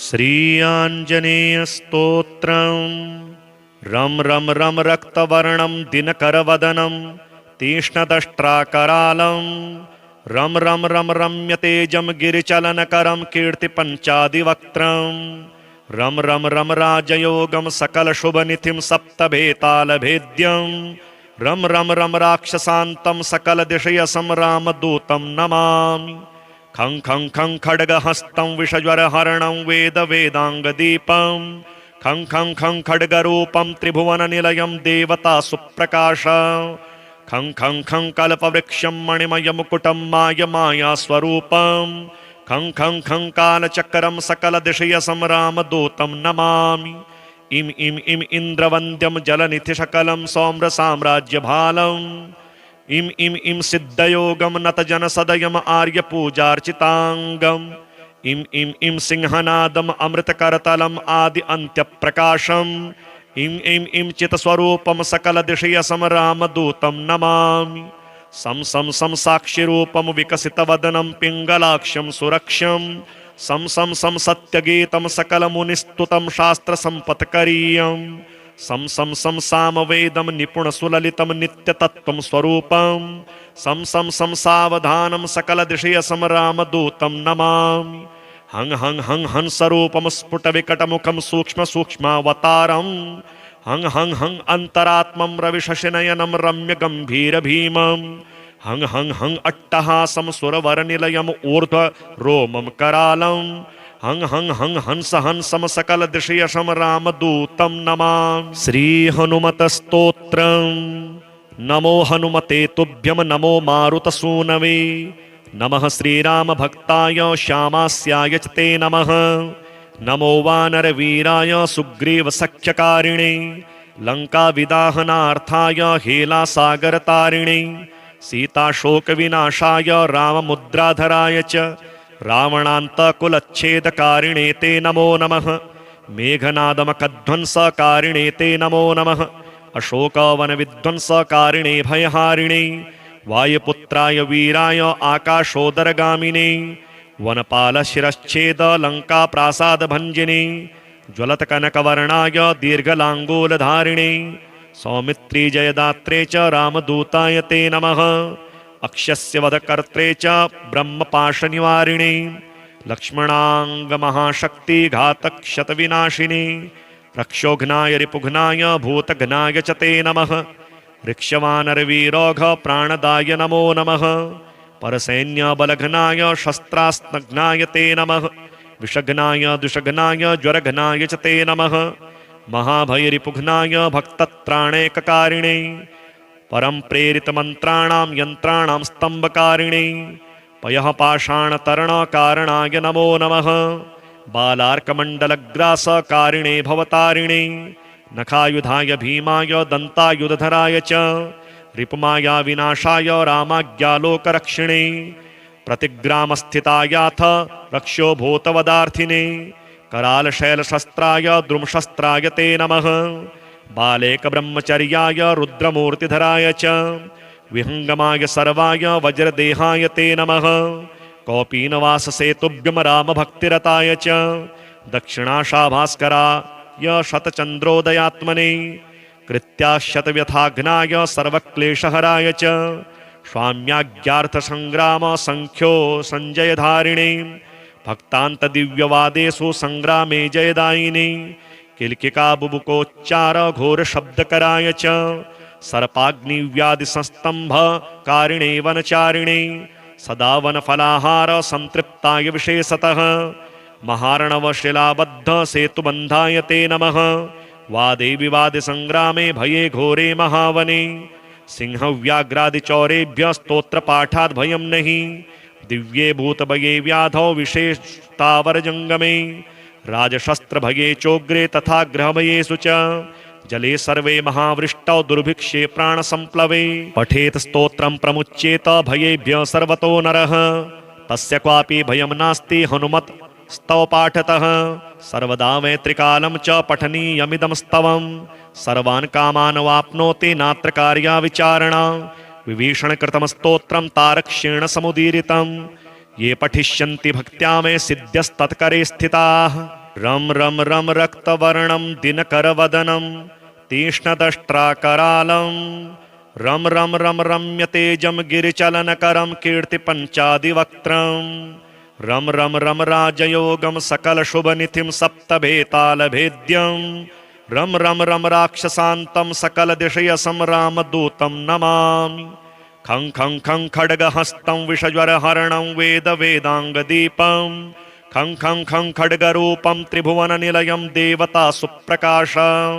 श्री आंजनेय स्तोत्रम्। रम रम रम रक्तवर्णं दिनकरवदनं तीक्ष्णदष्ट्राकरालं रम रम रम रम्यतेजं गिरिचलनकरं कीर्तिपञ्चादिवक्त्रं रम रम रम राजयोगं सकलशुभनिधिं सप्तभेतालभेद्यं रम रम रम राक्षसान्तं सकलदिशयसं रामदूतं नमामि। खं खं खं खड्गहस्तं विषज्वरहरणं वेदवेदाङ्गदीपं खं खं खं खड्गरूपं त्रिभुवननिलयं देवतासुप्रकाशं खं खं खं कल्पवृक्षं मणिमयमुकुटं मायमायास्वरूपं खं खं खं कालचक्रं सकलदिशयसं रामदूतं नमामि। इम इम इम इन्द्रवन्द्यं जलनिधिशकलं सौम्रसाम्राज्यभालम् इम इम इम सिद्धयोगं नतजनसदयम् आर्यपूजार्चिताङ्गम् इम इम इम सिंहनादम् अमृतकरतलम् आदि अन्त्यप्रकाशम् इम इम इम चित्स्वरूपं सकलदिशयसं रामदूतं नमामि। सं सं सं साक्षिरूपं विकसितवदनं पिङ्गलाक्षं सुरक्षं सं सं सं सत्यगीतं सकलमुनिस्तुतं शास्त्रसम्पत्करीयम् सं सं सं सामवेदं निपुणसुललितं नित्यतत्त्वं स्वरूपं सं सं सं सावधानं सकलदिशयसं रामदूतं नमामि। हं हं हं हंसरूपं स्फुटविकटमुखं सूक्ष्मसूक्ष्मावतारं हं हं हं अन्तरात्मं रविशशिनयनं रम्यगम्भीरभीमं हं हं हं अट्टहासं सुरवरनिलयम् ऊर्ध्वरोमं करालं हं हं हं हंस हंसं सकलदिशयसं रामदूतं नमामि। श्री हनुमत स्तोत्रम्। नमो हनुमते तुभ्यं नमो मारुतसूनवे नमः श्रीरामभक्ताय श्यामास्याय च ते नमः। नमो वानरवीराय सुग्रीवसख्यकारिणे लङ्काविदाहनार्थाय हेलासागरतारिणे सीताशोकविनाशाय राममुद्राधराय च रावणान्तकुलच्छेदकारिणे ते नमो नमः। मेघनादमखध्वंसकारिणे ते नमो नमः। अशोकवनविध्वंसकारिणे भयहारिणे वायुपुत्राय वीराय आकाशोदरगामिने वनपालशिरश्छेदलङ्काप्रासादभञ्जिने ज्वलत्कनकवर्णाय दीर्घलाङ्गूलधारिणे सौमित्रीजयदात्रे च रामदूताय ते नमः। अक्षस्य वधकर्त्रे च ब्रह्मपाशनिवारिणे लक्ष्मणाङ्गमहाशक्तिघातक्षतविनाशिने रक्षोघ्नाय रिपुघ्नाय भूतघ्नाय च ते नमः। ऋक्षवानरवीरोघ प्राणदाय नमो नमः। परसैन्यबलघ्नाय शस्त्रास्त्रघ्नाय ते नमः। विषघ्नाय दुषघ्नाय ज्वरघ्नाय च ते नमः। महाभयरिपुघ्नाय भक्तत्राणैककारिणे परं प्रेरितमन्त्राणां यन्त्राणां स्तम्भकारिणे पयः पाषाणतरणकारणाय नमो नमः। बालार्कमण्डलग्रासकारिणे भवतारिणे नखायुधाय भीमाय दन्तायुधधराय च रिपुमाया विनाशाय रामाज्ञालोकरक्षिणे प्रतिग्रामस्थितायाथ रक्ष्यो भूतवदार्थिने करालशैलशस्त्राय द्रुमशस्त्राय ते नमः। बालेकब्रह्मचर्याय रुद्रमूर्तिधराय च विहङ्गमाय सर्वाय वज्रदेहाय ते नमः। कौपीनवाससेतुभ्यं रामभक्तिरताय च दक्षिणाशाभास्कराय शतचन्द्रोदयात्मने कृत्याशतव्यथाघ्नाय सर्वक्लेशहराय च स्वाम्याज्ञार्थसङ्ग्रामसङ्ख्यो सञ्जयधारिणे भक्तान्तदिव्यवादेषु सङ्ग्रामे जयदायिने किल्किकाबुबुकोच्चार घोरशब्दकराय च सर्पाग्निव्याधिसंस्तम्भकारिणे वनचारिणे सदा वनफलाहार संतृप्ताय विशेषतः महार्णवशिलाबद्ध सेतुबन्धाय ते नमः। वादे विवादे संग्रामे भये घोरे महावने सिंहव्याघ्रादिचौरेभ्य स्तोत्रपाठाद् भयं नहि दिव्ये भूतभये व्याधौ विशेषतावरजङ्गमे राजशस्त्रभये चोग्रे तथा ग्रहभयेषु च जले सर्वे महावृष्टौ दुर्भिक्षे प्राणसम्प्लवे पठेत स्तोत्रं प्रमुच्येत भयेभ्य सर्वतो नरः तस्य क्वापि भयं नास्ति हनुमत् स्तव पाठतः सर्वदा वै त्रिकालं च पठनीयमिदं स्तवं सर्वान् कामान् वाप्नोति नात्र कार्या विचारणा विभीषणकृतं स्तोत्रं तारक्षेण समुदीरितं ये पठिष्यन्ति भक्त्या मे सिद्ध्यस्तत्करे स्थिताः। रं रं रं रक्तवर्णं दिनकरवदनं तीक्ष्णदष्ट्राकरालं रं रं रं रम्यतेजं गिरिचलनकरं कीर्तिपञ्चादिवक्त्रं रं रं रं राजयोगं सकलशुभनिधिं सप्तभेतालभेद्यं रं रं रं राक्षसान्तं सकलदिशयसं रामदूतं नमामि। खं खं खं खड्गहस्तं विषज्वरहरणं वेदवेदाङ्गदीपं खं खं खं खड्गरूपं त्रिभुवननिलयं देवतासुप्रकाशं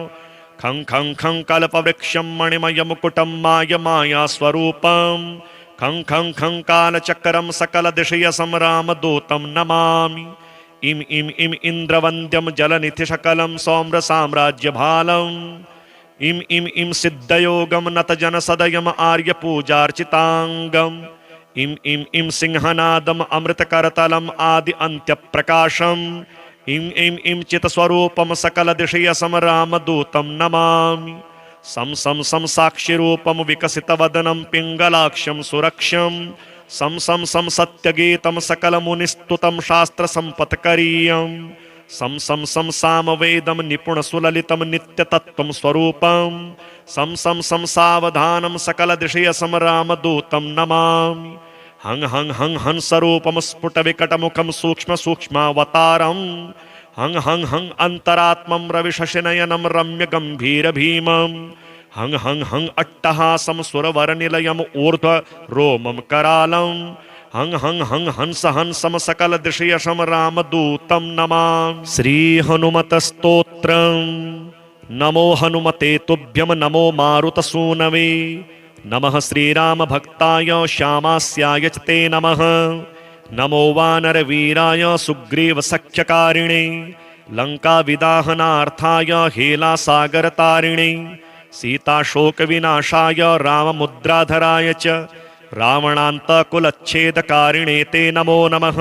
खं खं खं कल्पवृक्षं मणिमयमुकुटं मायमायास्वरूपं खं खं खं कालचक्रं सकलदिशयसं रामदूतं नमामि। इम इम इम इन्द्रवन्द्यं जलनिधिशकलं सौम्रसाम्राज्यभालम् इम इम इम सिद्धयोगं नतजनसदयम् आर्यपूजार्चिताङ्गम् इम इम इम सिंहनादम् अमृतकरतलम् आदि अन्त्यप्रकाशम् इम इम इम चित्स्वरूपं सकलदिशयसं रामदूतं नमामि। सं सं सं साक्षिरूपं विकसितवदनं पिङ्गलाक्षं सुरक्षं सं सं सं सत्यगीतं सकलमुनिस्तुतं शास्त्रसम्पत्करीयम् सं सं सं सामवेदं निपुणसुललितं नित्यतत्त्वं स्वरूपं सं सं सं सावधानं सकलदिशयसं रामदूतं नमामि। हं हं हं हंसरूपं स्फुटविकटमुखं सूक्ष्मसूक्ष्मावतारं हं हं हं अन्तरात्मं रविशशिनयनं रम्यगम्भीरभीमं हं हं हं अट्टहासं सुरवरनिलयम् ऊर्ध्वरोमं करालं हं हं हं हंस हंसं सकलदिशयसं रामदूतं नमामि। श्रीहनुमतस्तोत्रम्। नमो हनुमते तुभ्यं नमो मारुतसूनवे नमः श्रीरामभक्ताय श्यामास्याय च ते नमः। नमो वानरवीराय सुग्रीवसख्यकारिणे लङ्काविदाहनार्थाय हेलासागरतारिणे सीताशोकविनाशाय राममुद्राधराय च रावणान्तकुलच्छेदकारिणे ते नमो नमः।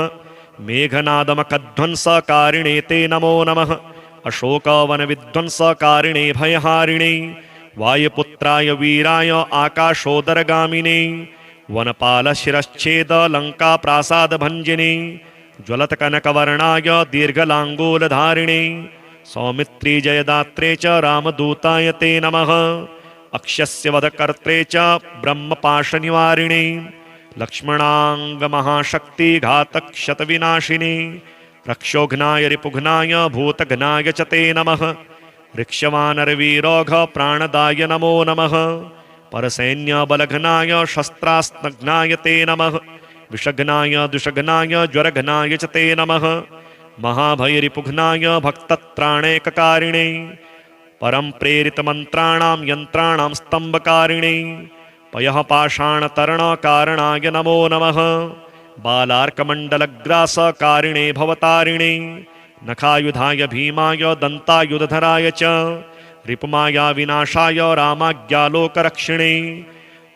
मेघनादमखध्वंसकारिणे ते नमो नमः। अशोकवनविध्वंसकारिणे भयहारिणे वायुपुत्राय वीराय आकाशोदरगामिने वनपालशिरश्छेदलङ्काप्रासादभञ्जिने ज्वलत्कनकवर्णाय दीर्घलाङ्गूलधारिणे सौमित्रीजयदात्रे च रामदूताय ते नमः। अक्षस्य वधकर्त्रे च ब्रह्मपाशनिवारिणे लक्ष्मणाङ्गमहाशक्तिघातक्षतविनाशिने रक्षोघ्नाय रिपुघ्नाय भूतघ्नाय च ते नमः। ऋक्षवानरवीरोघ प्राणदाय नमो नमः। परसैन्यबलघ्नाय शस्त्रास्त्रघ्नाय ते नमः। विषघ्नाय दुषघ्नाय ज्वरघ्नाय च ते नमः। महाभयरिपुघ्नाय भक्तत्राणैककारिणे परं प्रेरितमन्त्राणां यन्त्राणां स्तम्भकारिणे पयः पाषाणतरणकारणाय नमो नमः। बालार्कमण्डलग्रासकारिणे भवतारिणे नखायुधाय भीमाय दन्तायुधधराय च रिपुमाया विनाशाय रामाज्ञालोकरक्षिणे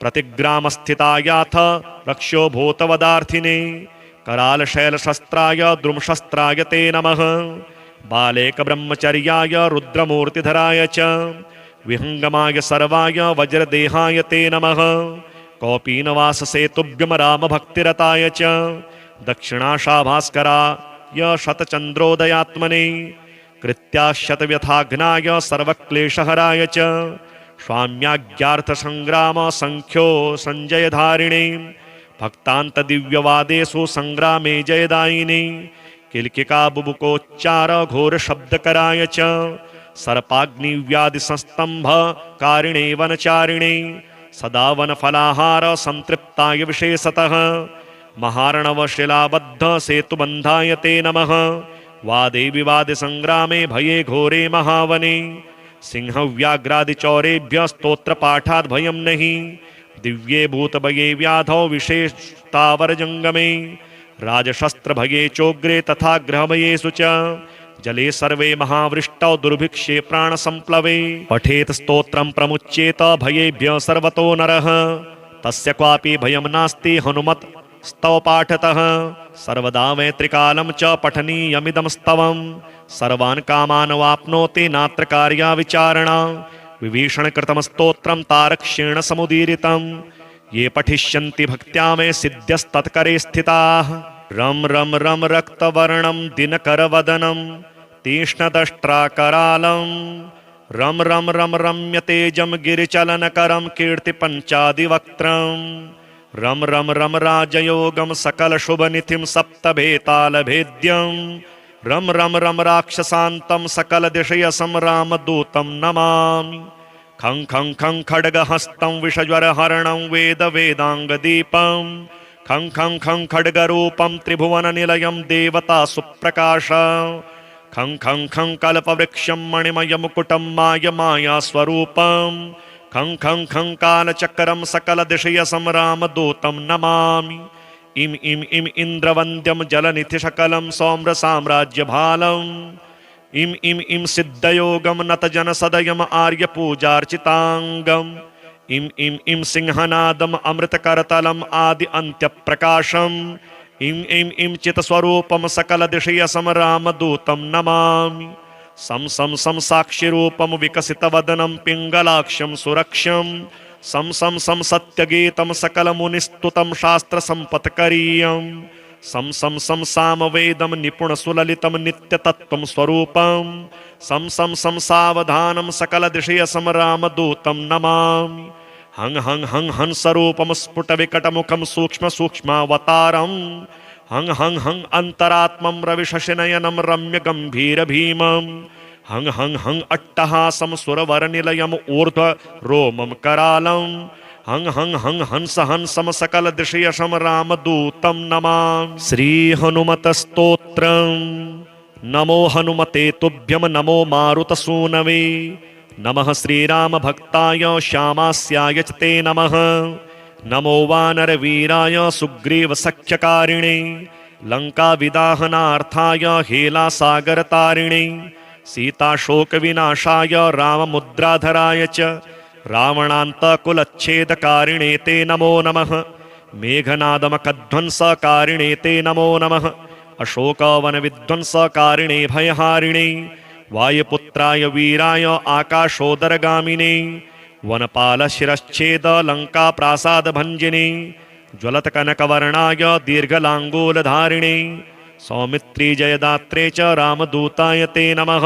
प्रतिग्रामस्थितायाथ रक्ष्यो भूतवदार्थिने करालशैलशस्त्राय द्रुमशस्त्राय ते नमः। बालेकब्रह्मचर्याय रुद्रमूर्तिधराय च विहङ्गमाय सर्वाय वज्रदेहाय ते नमः। कौपीनवाससेतुभ्यं रामभक्तिरताय च दक्षिणाशाभास्कराय शतचन्द्रोदयात्मने कृत्याशतव्यथाघ्नाय सर्वक्लेशहराय च स्वाम्याज्ञार्थसङ्ग्राम सङ्ख्यो सञ्जयधारिणे भक्तान्तदिव्यवादेषु सङ्ग्रामे जयदायिने किल्किका बुबुकोच्चार घोरशब्दकराय च सर्पाग्निव्याधिसंस्तम्भकारिणे वनचारिणे सदा वनफलाहार संतृप्ताय विशेषतः महार्णवशिलाबद्ध सेतुबन्धाय ते नमः। वादे विवादे संग्रामे भये घोरे महावने सिंहव्याघ्रादिचौरेभ्य स्तोत्रपाठाद् भयं नहि दिव्ये भूतभये व्याधौ विशेषतावरजङ्गमे राजशस्त्रभये चोग्रे तथा ग्रहभयेषु च जले सर्वे महावृष्टौ दुर्भिक्षे प्राणसम्प्लवे पठेत् स्तोत्रं प्रमुच्येत भयेभ्य सर्वतो नरः तस्य क्वापि भयं नास्ति हनुमत् स्तव पाठतः सर्वदा वै त्रिकालं च पठनीयमिदं स्तवं सर्वान् कामान् वाप्नोति नात्र कार्या विचारणा विभीषणकृतं स्तोत्रं तारक्ष्येण समुदीरितं ये पठिष्यन्ति भक्त्या मे सिद्ध्यस्तत्करे स्थिताः। रं रं रं रक्तवर्णं दिनकरवदनं तीक्ष्णदष्ट्राकरालं रम रम रम रम्यतेजं गिरिचलनकरं कीर्तिपञ्चादिवक्त्रं रम रम रम राजयोगं सकलशुभनिधिं सप्तभेतालभेद्यं रम रम रम राक्षसान्तं सकलदिशयसं रामदूतं नमामि। खं खं खं खड्गहस्तं विषज्वरहरणं वेदवेदाङ्गदीपं खं खं खं खड्गरूपं त्रिभुवननिलयं देवतासुप्रकाशं खं खं खं कल्पवृक्षं मणिमयमुकुटं मायमायास्वरूपं खं खं खं कालचक्रं सकलदिशयसं रामदूतं नमामि। इम इम इम इन्द्रवन्द्यं जलनिधिशकलं सौम्रसाम्राज्यभालम् इम इम इम सिद्धयोगं नतजनसदयम् आर्यपूजार्चिताङ्गम् इम इम इम सिंहनादम् अमृतकरतलम् आदि अन्त्यप्रकाशम् इम इम इम चित्स्वरूपं सकलदिशयसं रामदूतं नमामि। सं सं सं साक्षिरूपं विकसितवदनं पिङ्गलाक्षं सुरक्षं सं सं सं सत्यगीतं सकलमुनिस्तुतं शास्त्रसम्पत्करीयं सं सं सं सामवेदं निपुणसुललितं नित्यतत्त्वं स्वरूपं सं सं सं सावधानं सकलदिशयसं रामदूतं नमामि। हं हं हं हंसरूपं स्फुटविकटमुखं सूक्ष्मसूक्ष्मावतारं हं हं हं अन्तरात्मं रविशशिनयनं रम्यगम्भीरभीमं हं हं हं अट्टहासं सुरवरनिलयम् ऊर्ध्वरोमं करालं हं हं हं हंस हंसं सकलदिशयसं रामदूतं नमामि। श्रीहनुमतस्तोत्रम्। नमो हनुमते तुभ्यं नमो मारुतसूनवे नमः श्रीरामभक्ताय श्यामास्याय च ते नमः। नमो वानरवीराय सुग्रीवसख्यकारिणे लङ्काविदाहनार्थाय हेलासागरतारिणे सीताशोकविनाशाय राममुद्राधराय च रावणान्तकुलच्छेदकारिणे ते नमो नमः। मेघनादमकध्वंसकारिणे ते नमो नमः। अशोकवनविध्वंसकारिणे भयहारिणे वायुपुत्राय वीराय आकाशोदरगामिने वनपालशिरश्छेद लङ्काप्रासादभञ्जिने ज्वलत्कनकवर्णाय दीर्घलाङ्गूलधारिणे सौमित्री जयदात्रे च रामदूताय ते नमः।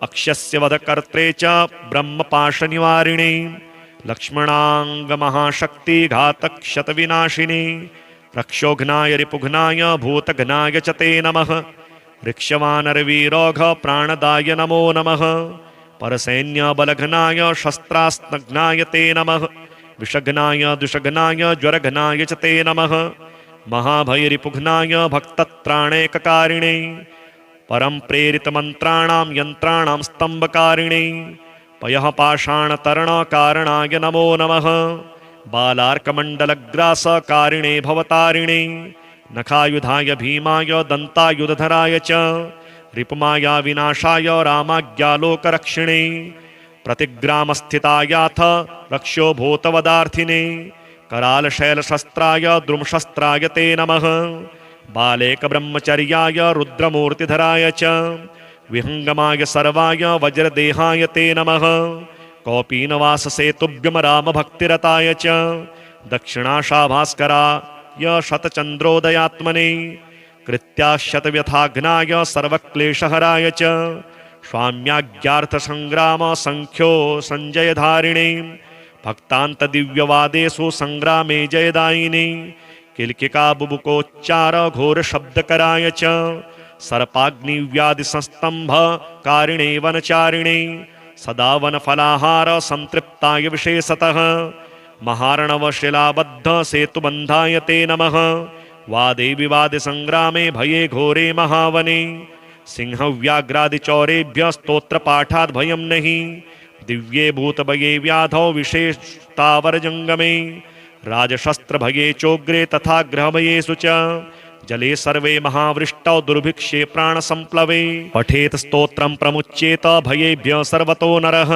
अक्षस्य वधकर्त्रे च ब्रह्मपाशनिवारिणे लक्ष्मणाङ्गमहाशक्तिघातक्षतविनाशिने रक्षोघ्नाय रिपुघ्नाय भूतघ्नाय च ते नमः। ऋक्षवानरवीरोघ प्राणदाय नमो नमः। परसैन्यबलघ्नाय शस्त्रास्त्रघ्नाय ते नमः। विषघ्नाय दुषघ्नाय ज्वरघ्नाय च ते नमः। महाभयरिपुघ्नाय भक्तत्राणैककारिणे परं प्रेरितमन्त्राणां यन्त्राणां स्तम्भकारिणे पयः पाषाणतरणकारणाय नमो नमः। बालार्कमण्डलग्रासकारिणे भवतारिणे नखायुधाय भीमाय दन्तायुधधराय च रिपुमाया विनाशाय रामाज्ञालोकरक्षिणे प्रतिग्रामस्थितायाथ रक्ष्यो भूतवदार्थिने करालशैलशस्त्राय द्रुमशस्त्राय ते नमः। बालेकब्रह्मचर्याय रुद्रमूर्तिधराय च विहङ्गमाय सर्वाय वज्रदेहाय ते नमः। कौपीनवाससेतुभ्यं रामभक्तिरताय च दक्षिणाशाभास्कराय शतचन्द्रोदयात्मने कृत्याशतव्यथाघ्नाय सर्वक्लेशहराय च स्वाम्याज्ञार्थसङ्ग्राम सङ्ख्यो सञ्जयधारिणे भक्तान्तदिव्यवादेषु सङ्ग्रामे जयदायिने किल्किका बुबुकोच्चार घोरशब्दकराय च सर्पाग्निव्याधिसंस्तम्भकारिणे वनचारिणे सदा वनफलाहार संतृप्ताय विशेषतः महार्णवशिलाबद्ध सेतुबन्धाय ते नमः। वादे विवादे संग्रामे भये घोरे महावने सिंहव्याघ्रादिचौरेभ्य स्तोत्रपाठाद् भयं नहि दिव्ये भूतभये व्याधौ विशेषतावरजङ्गमे राजशस्त्रभये चोग्रे तथा ग्रहभयेषु च जले सर्वे महावृष्टौ दुर्भिक्षे प्राणसम्प्लवे पठेत् स्तोत्रं प्रमुच्येत भयेभ्य सर्वतो नरः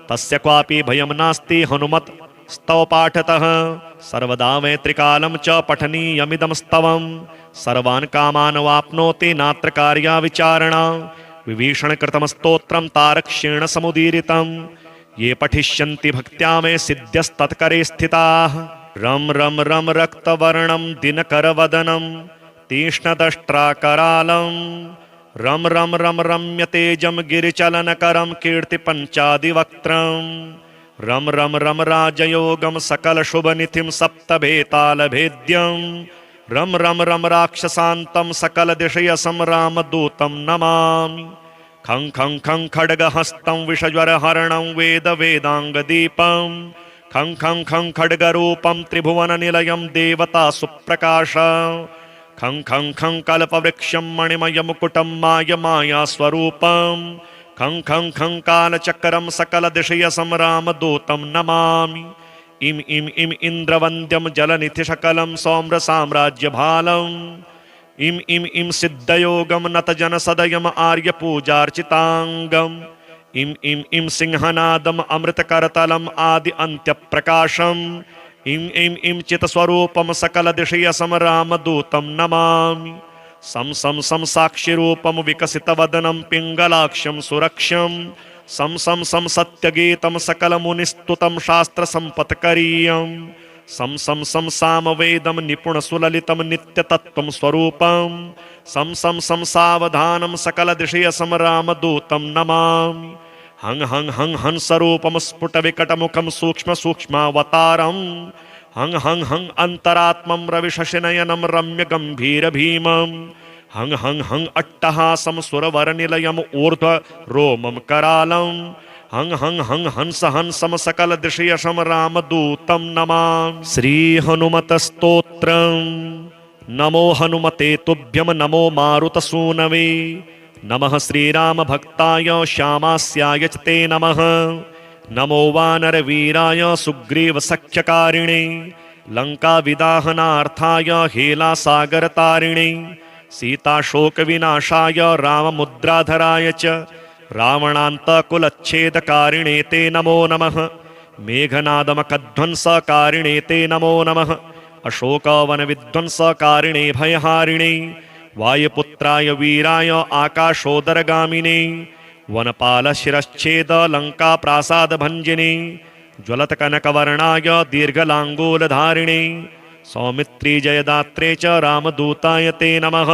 तस्य क्वापि भयं नास्ति हनुमत् स्तव पाठतः सर्वदा वैत्रिकालं च पठनीयमिदं स्तवं सर्वान् कामान् वाप्नोति नात्र कार्या विचारणा विभीषणकृतं स्तोत्रं तारक्षेण समुदीरितं ये पठिष्यन्ति भक्त्या मे सिद्ध्यस्तत्करे स्थिताः। रं रं रं रक्तवर्णं दिनकरवदनं तीक्ष्णदष्ट्राकरालं रम रम रम रम्यतेजं गिरिचलनकरं कीर्तिपञ्चादिवक्त्रम् रम रम रम राजयोगं सकलशुभनिधिं सप्तभेतालभेद्यं रम रम रम राक्षसान्तं सकलदिशयसं रामदूतं नमामि। खं खं खं खड्गहस्तं विषज्वरहरणं वेदवेदाङ्गदीपं खं खं खं खड्गरूपं त्रिभुवननिलयं देवतासुप्रकाशं खं खं खं कल्पवृक्षं मणिमयमुकुटं मायमायास्वरूपं खं खं खं कालचक्रं सकलदिशयसं रामदूतं नमामि। इम इम इम इन्द्रवन्द्यं जलनिधिशकलं सौम्रसाम्राज्यभालम् इम इम इम सिद्धयोगं नतजनसदयम् आर्यपूजार्चिताङ्गम् इम इम इम सिंहनादम् अमृतकरतलम् आदि अन्त्यप्रकाशम् इम इम इम चित्स्वरूपं सकलदिशयसं रामदूतं नमामि। सं सं सं साक्षिरूपं विकसितवदनं पिङ्गलाक्षं सुरक्षं सं सं सं सत्यगीतं सकलमुनिस्तुतं शास्त्रसम्पत्करीयं सं सं सं सामवेदं निपुणसुललितं नित्यतत्त्वं स्वरूपं सं सं सं सावधानं सकलदिशयसं रामदूतं नमामि। हं हं हं हंसरूपं स्फुटविकटमुखं सूक्ष्मसूक्ष्मावतारं हं हं हं अन्तरात्मं रविशशिनयनं रम्यगम्भीरभीमं हं हं हं अट्टहासं सुरवरनिलयम् ऊर्ध्वरोमं करालं हं हं हं हंस हंसं सकलदिशयसं रामदूतं नमामि। श्रीहनुमतस्तोत्रम्। नमो हनुमते तुभ्यं नमो मारुतसूनवे नमः श्रीरामभक्ताय श्यामास्याय च ते नमः। नमो वानरवीराय सुग्रीवसख्यकारिणे लङ्काविदाहनार्थाय हेलासागरतारिणे सीताशोकविनाशाय राममुद्राधराय च रावणान्तकुलच्छेदकारिणे ते नमो नमः। मेघनादमखध्वंसकारिणे ते नमो नमः। अशोकवनविध्वंसकारिणे भयहारिणे वायुपुत्राय वीराय आकाशोदरगामिने वनपालशिरश्छेद लङ्काप्रासादभञ्जिने ज्वलत्कनकवर्णाय दीर्घलाङ्गूलधारिणे सौमित्री जयदात्रे च रामदूताय ते नमः।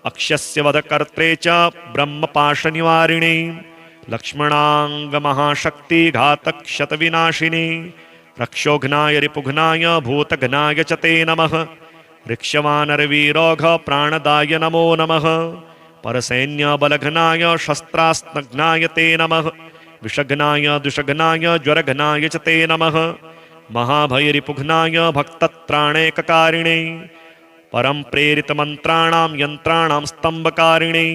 अक्षस्य वधकर्त्रे च ब्रह्मपाशनिवारिणे लक्ष्मणाङ्गमहाशक्तिघातक्षतविनाशिने रक्षोघ्नाय रिपुघ्नाय भूतघ्नाय च ते नमः। ऋक्षवानरवीरोघ प्राणदाय नमो नमः। परसैन्यबलघ्नाय शस्त्रास्त्रघ्नाय ते नमः। विषघ्नाय दुषघ्नाय ज्वरघ्नाय च ते नमः। महाभयरिपुघ्नाय भक्तत्राणैककारिणे परं प्रेरितमन्त्राणां यन्त्राणां स्तम्भकारिणे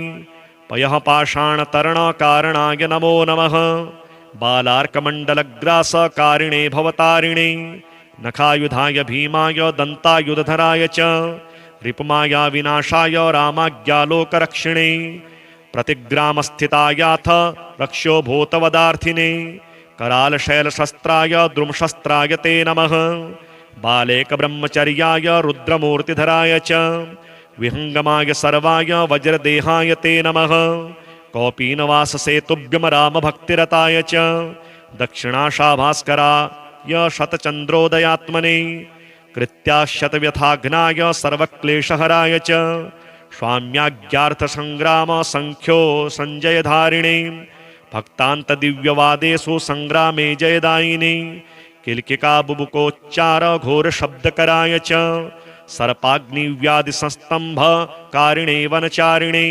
पयः पाषाणतरणकारणाय नमो नमः। बालार्कमण्डलग्रासकारिणे भवतारिणे नखायुधाय भीमाय दन्तायुधधराय च रिपुमाया विनाशाय रामाज्ञालोकरक्षिणे प्रतिग्रामस्थितायाथ रक्ष्यो भूतवदार्थिने करालशैलशस्त्राय द्रुमशस्त्राय ते नमः। बालेकब्रह्मचर्याय रुद्रमूर्तिधराय च विहङ्गमाय सर्वाय वज्रदेहाय ते नमः। कौपीनवाससेतुभ्यं रामभक्तिरताय च दक्षिणाशाभास्कराय शतचन्द्रोदयात्मने कृत्याशतव्यथाघ्नाय सर्वक्लेशहराय च स्वाम्याज्ञार्थसङ्ग्राम सङ्ख्यो सञ्जयधारिणे भक्तान्तदिव्यवादेषु सङ्ग्रामे जयदायिने किल्किका बुबुकोच्चार घोरशब्दकराय च सर्पाग्निव्याधिसंस्तम्भकारिणे वनचारिणे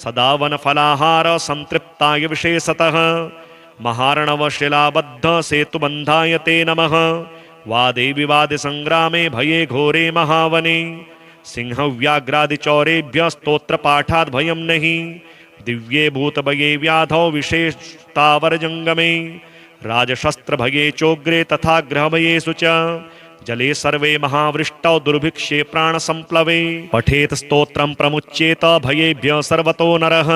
सदा वनफलाहार संतृप्ताय विशेषतः महार्णवशिलाबद्ध सेतुबन्धाय ते नमः। वादे विवादे संग्रामे भये घोरे महावने सिंहव्याघ्रादिचौरेभ्य स्तोत्रपाठाद् भयं नहि दिव्ये भूतभये व्याधौ विशेषतावरजङ्गमे राजशस्त्रभये चोग्रे तथा ग्रहभयेषु च जले सर्वे महावृष्टौ दुर्भिक्षे प्राणसम्प्लवे पठेत् स्तोत्रं प्रमुच्येत भयेभ्य सर्वतो नरः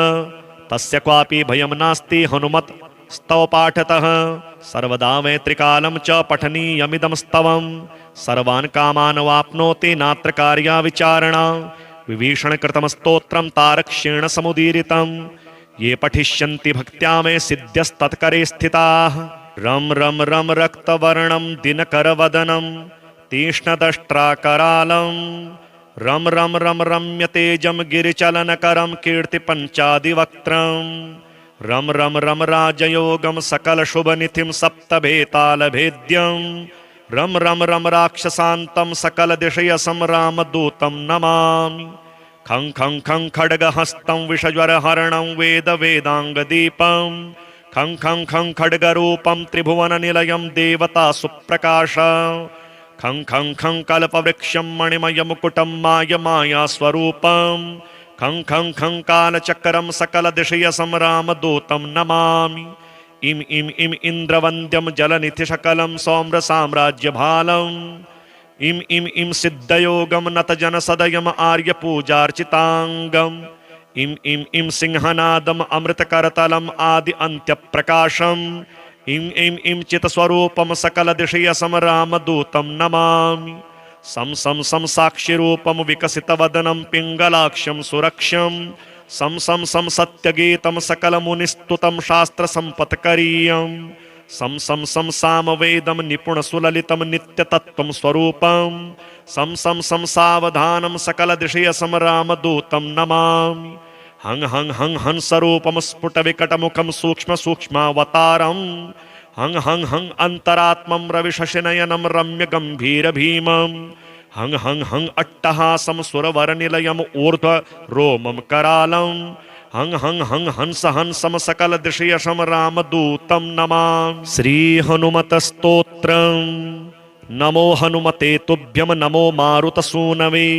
तस्य क्वापि भयं नास्ति हनुमत् स्तव पाठतः सर्वदा वै त्रिकालं च पठनीयमिदं स्तवं सर्वान् कामान् वाप्नोति नात्र कार्या विचारणा विभीषणकृतं स्तोत्रं तारक्ष्येण समुदीरितं ये पठिष्यन्ति भक्त्या मे सिद्ध्यस्तत्करे स्थिताः। रं रं रं रक्तवर्णं दिनकरवदनं तीक्ष्णदष्ट्राकरालं रम रम रम रम्यतेजं गिरिचलनकरं कीर्तिपञ्चादिवक्त्रम् रम रम रम राजयोगं सकलशुभनिधिं सप्तभेतालभेद्यं रम रम रम राक्षसान्तं सकलदिशयसं रामदूतं नमामि। खं खं खं खड्गहस्तं विषज्वरहरणं वेदवेदाङ्गदीपं खं खं खं खड्गरूपं त्रिभुवननिलयं देवतासुप्रकाशं खं खं खं कल्पवृक्षं मणिमयमुकुटं मायमायास्वरूपं खं खं खं कालचक्रं सकलदिशयसं रामदूतं नमामि। इम इम इम इन्द्रवन्द्यं जलनिधिशकलं सौम्रसाम्राज्यभालम् इम इम इम सिद्धयोगं नतजनसदयम् आर्यपूजार्चिताङ्गम् इम इम इम सिंहनादम् अमृतकरतलम् आदि अन्त्यप्रकाशम् इम इम इम चित्स्वरूपं सकलदिशयसं रामदूतं नमामि। सं सं सं साक्षिरूपं विकसितवदनं पिङ्गलाक्षं सुरक्षं सं सं सं सत्यगीतं सकलमुनिस्तुतं शास्त्रसम्पत्करीयं सं सं सं सामवेदं निपुणसुललितं नित्यतत्त्वं स्वरूपं सं सं सं सावधानं सकलदिशयसं रामदूतं नमामि। हं हं हं हंसरूपं स्फुटविकटमुखं सूक्ष्मसूक्ष्मावतारं हं हं हं अन्तरात्मं रविशशिनयनं रम्यगम्भीरभीमं हं हं हं अट्टहासं सुरवरनिलयम् ऊर्ध्वरोमं करालं हं हं हं हंस हंसं सकलदिशयसं रामदूतं नमामि। श्रीहनुमतस्तोत्रम्। नमो हनुमते तुभ्यं नमो मारुतसूनवे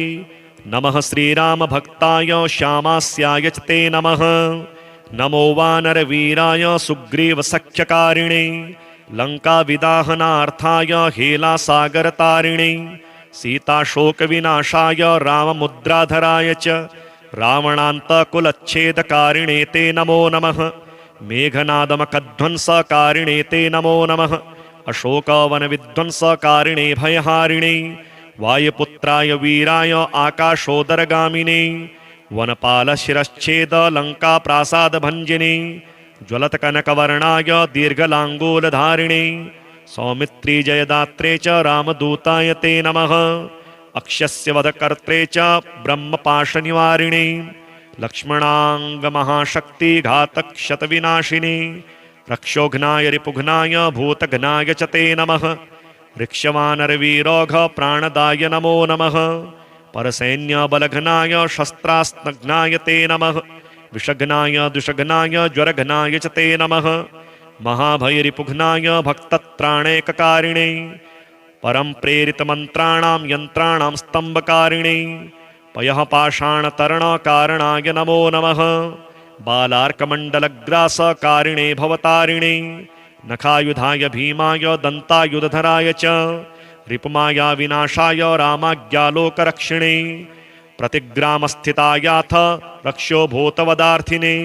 नमः श्रीरामभक्ताय श्यामास्याय च ते नमः। नमो वानरवीराय सुग्रीवसख्यकारिणे लङ्काविदाहनार्थाय हेलासागरतारिणे सीताशोकविनाशाय राममुद्राधराय च रावणान्तकुलच्छेदकारिणे ते नमो नमः। मेघनादमकध्वंसकारिणे ते नमो नमः। अशोकवनविध्वंसकारिणे भयहारिणे वायुपुत्राय वीराय आकाशोदरगामिने वनपालशिरश्छेद लङ्काप्रासादभञ्जिने ज्वलत्कनकवर्णाय दीर्घलाङ्गूलधारिणे सौमित्री जयदात्रे च रामदूताय ते नमः। अक्षस्य वधकर्त्रे च ब्रह्मपाशनिवारिणे लक्ष्मणाङ्गमहाशक्तिघातक्षतविनाशिने रक्षोघ्नाय रिपुघ्नाय भूतघ्नाय च ते नमः। ऋक्षवानरवीरोघ प्राणदाय नमो नमः। परसैन्यबलघ्नाय शस्त्रास्त्रघ्नाय ते नमः। विषघ्नाय दुषघ्नाय ज्वरघ्नाय च ते नमः। महाभयरिपुघ्नाय भक्तत्राणैककारिणे परं प्रेरितमन्त्राणां यन्त्राणां स्तम्भकारिणे पयः पाषाणतरणकारणाय नमो नमः। बालार्कमण्डलग्रासकारिणे भवतारिणे नखायुधाय भीमाय दन्तायुधधराय च रिपुमाया विनाशाय रामाज्ञालोकरक्षिणे प्रतिग्रामस्थितायाथ रक्ष्यो भूतवदार्थिने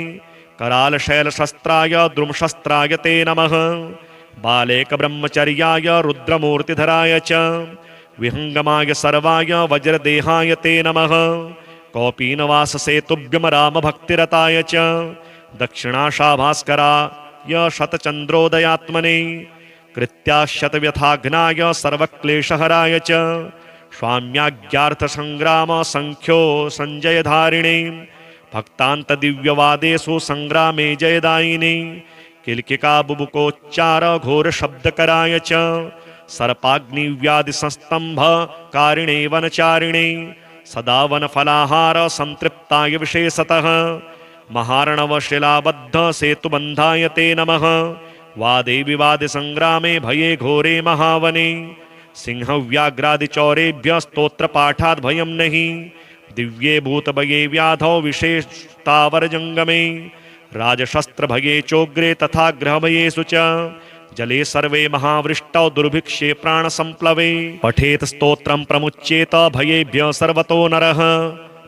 करालशैलशस्त्राय द्रुमशस्त्राय ते नमः। बालेकब्रह्मचर्याय रुद्रमूर्तिधराय च विहङ्गमाय सर्वाय वज्रदेहाय ते नमः। कौपीनवाससेतुभ्यं रामभक्तिरताय च दक्षिणाशाभास्कराय शतचन्द्रोदयात्मने कृत्याशतव्यथाघ्नाय सर्वक्लेशहराय च स्वाम्याज्ञार्थसङ्ग्राम सङ्ख्यो सञ्जयधारिणे भक्तान्तदिव्यवादेषु सङ्ग्रामे जयदायिने किल्किका बुबुकोच्चार घोरशब्दकराय च सर्पाग्निव्याधिसंस्तम्भकारिणे वनचारिणे सदा वनफलाहार संतृप्ताय विशेषतः महार्णवशिलाबद्ध सेतुबन्धाय ते नमः। वादे विवादे संग्रामे भये घोरे महावने सिंहव्याघ्रादिचौरेभ्य स्तोत्रपाठाद् भयं नहि दिव्ये भूतभये व्याधौ विशेषतावरजङ्गमे राजशस्त्रभये चोग्रे तथा ग्रहभयेषु च जले सर्वे महावृष्टौ दुर्भिक्षे प्राणसम्प्लवे पठेत् स्तोत्रं प्रमुच्येत भयेभ्य सर्वतो नरः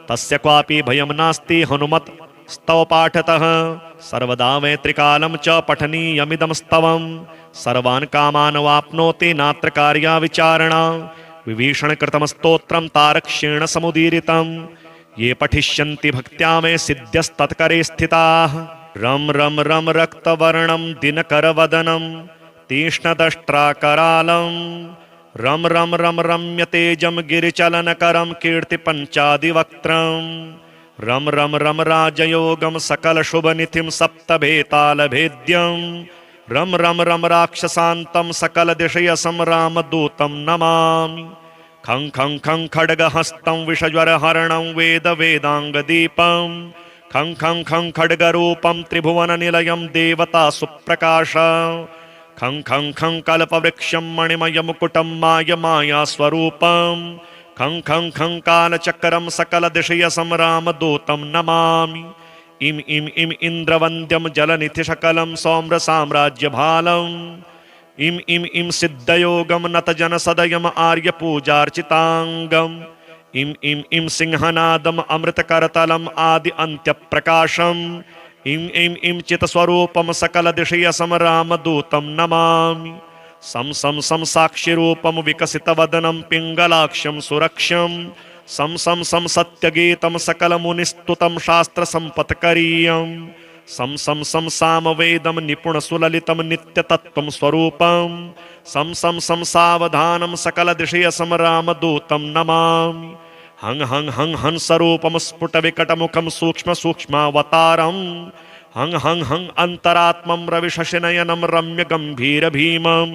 तस्य क्वापि भयं नास्ति हनुमत् स्तव पाठतः सर्वदा वै त्रिकालं च पठनीयमिदं स्तवं सर्वान् कामान् वाप्नोति नात्र कार्या विचारणा विभीषणकृतं स्तोत्रं तारक्ष्येण समुदीरितं ये पठिष्यन्ति भक्त्या मे सिद्ध्यस्तत्करे स्थिताः। रं रं रं रक्तवर्णं दिनकरवदनं तीक्ष्णदष्ट्राकरालं रम रम रम रम्यतेजं गिरिचलनकरं कीर्तिपञ्चादिवक्त्रम् रम रम रम राजयोगं सकलशुभनिधिं सप्तभेतालभेद्यं रम रम रम राक्षसान्तं सकलदिशयसं रामदूतं नमामि। खं खं खं खड्गहस्तं विषज्वरहरणं वेदवेदाङ्गदीपं खं खं खं खड्गरूपं त्रिभुवननिलयं देवतासुप्रकाशं खं खं खं कल्पवृक्षं मणिमयमुकुटं मायमायास्वरूपं खं खं खं कालचक्रं सकलदिशयसं रामदूतं नमामि। इम इम इम इन्द्रवन्द्यं जलनिधिशकलं सौम्रसाम्राज्यभालम् इम इम इम सिद्धयोगं नतजनसदयम् आर्यपूजार्चिताङ्गम् इम इम इम सिंहनादम् अमृतकरतलम् आदि अन्त्यप्रकाशम् इम इम इम चित्स्वरूपं सकलदिशयसं रामदूतं नमामि। सं सं सं साक्षिरूपं विकसितवदनं पिङ्गलाक्षं सुरक्षं सं सं सं सत्यगीतं सकलमुनिस्तुतं शास्त्रसम्पत्करीयं सं सं सं सामवेदं निपुणसुललितं नित्यतत्त्वं स्वरूपं सं सं सं सावधानं सकलदिशयसं रामदूतं नमामि। हं हं हं हंसरूपं स्फुटविकटमुखं सूक्ष्मसूक्ष्मावतारं हं हं हं अन्तरात्मं रविशशिनयनं रम्यगम्भीरभीमं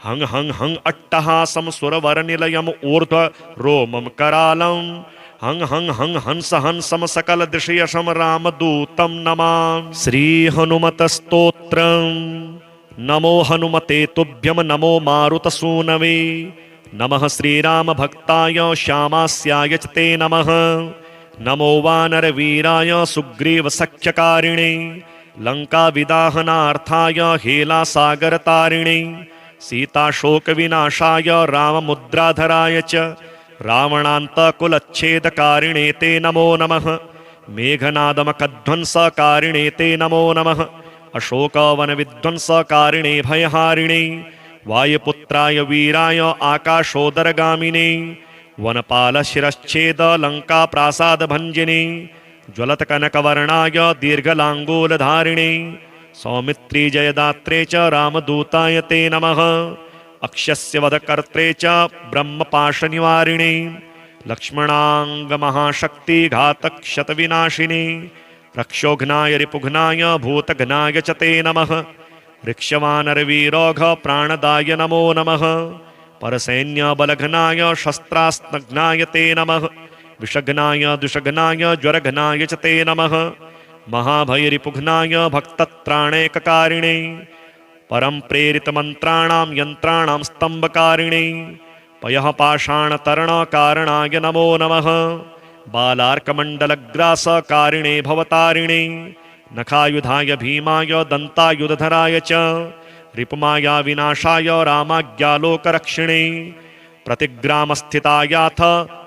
हं हं हं अट्टहासं सुरवरनिलयम् ऊर्ध्वरोमं करालं हं हं हं हंस हंसं सकलदिशयसं रामदूतं नमामि। श्रीहनुमतस्तोत्रम्। नमो हनुमते तुभ्यं नमो मारुतसूनवे नमः श्रीरामभक्ताय श्यामास्याय च ते नमः। नमो वानरवीराय सुग्रीवसख्यकारिणे लङ्काविदाहनार्थाय हेलासागरतारिणे सीताशोकविनाशाय राममुद्राधराय च रावणान्तकुलच्छेदकारिणे ते नमो नमः। मेघनादमकध्वंसकारिणे ते नमो नमः। अशोकवनविध्वंसकारिणे भयहारिणे वायुपुत्राय वीराय आकाशोदरगामिने वनपालशिरश्छेद लङ्काप्रासादभञ्जिने ज्वलत्कनकवर्णाय दीर्घलाङ्गूलधारिणे सौमित्री जयदात्रे च रामदूताय ते नमः। अक्षस्य वधकर्त्रे च ब्रह्मपाशनिवारिणे लक्ष्मणाङ्गमहाशक्तिघातक्षतविनाशिने रक्षोघ्नाय रिपुघ्नाय भूतघ्नाय च ते नमः। ऋक्षवानरवीरोघ प्राणदाय नमो नमः। परसैन्यबलघ्नाय शस्त्रास्त्रघ्नाय ते नमः। विषघ्नाय दुषघ्नाय ज्वरघ्नाय च ते नमः। महाभयरिपुघ्नाय भक्तत्राणैककारिणे परं प्रेरितमन्त्राणां यन्त्राणां स्तम्भकारिणे पयः पाषाणतरणकारणाय नमो नमः। बालार्कमण्डलग्रासकारिणे भवतारिणे नखायुधाय भीमाय दन्तायुधधराय च रिपुमाया विनाशाय रामाज्ञालोकरक्षिणे प्रतिग्रामस्थितायाथ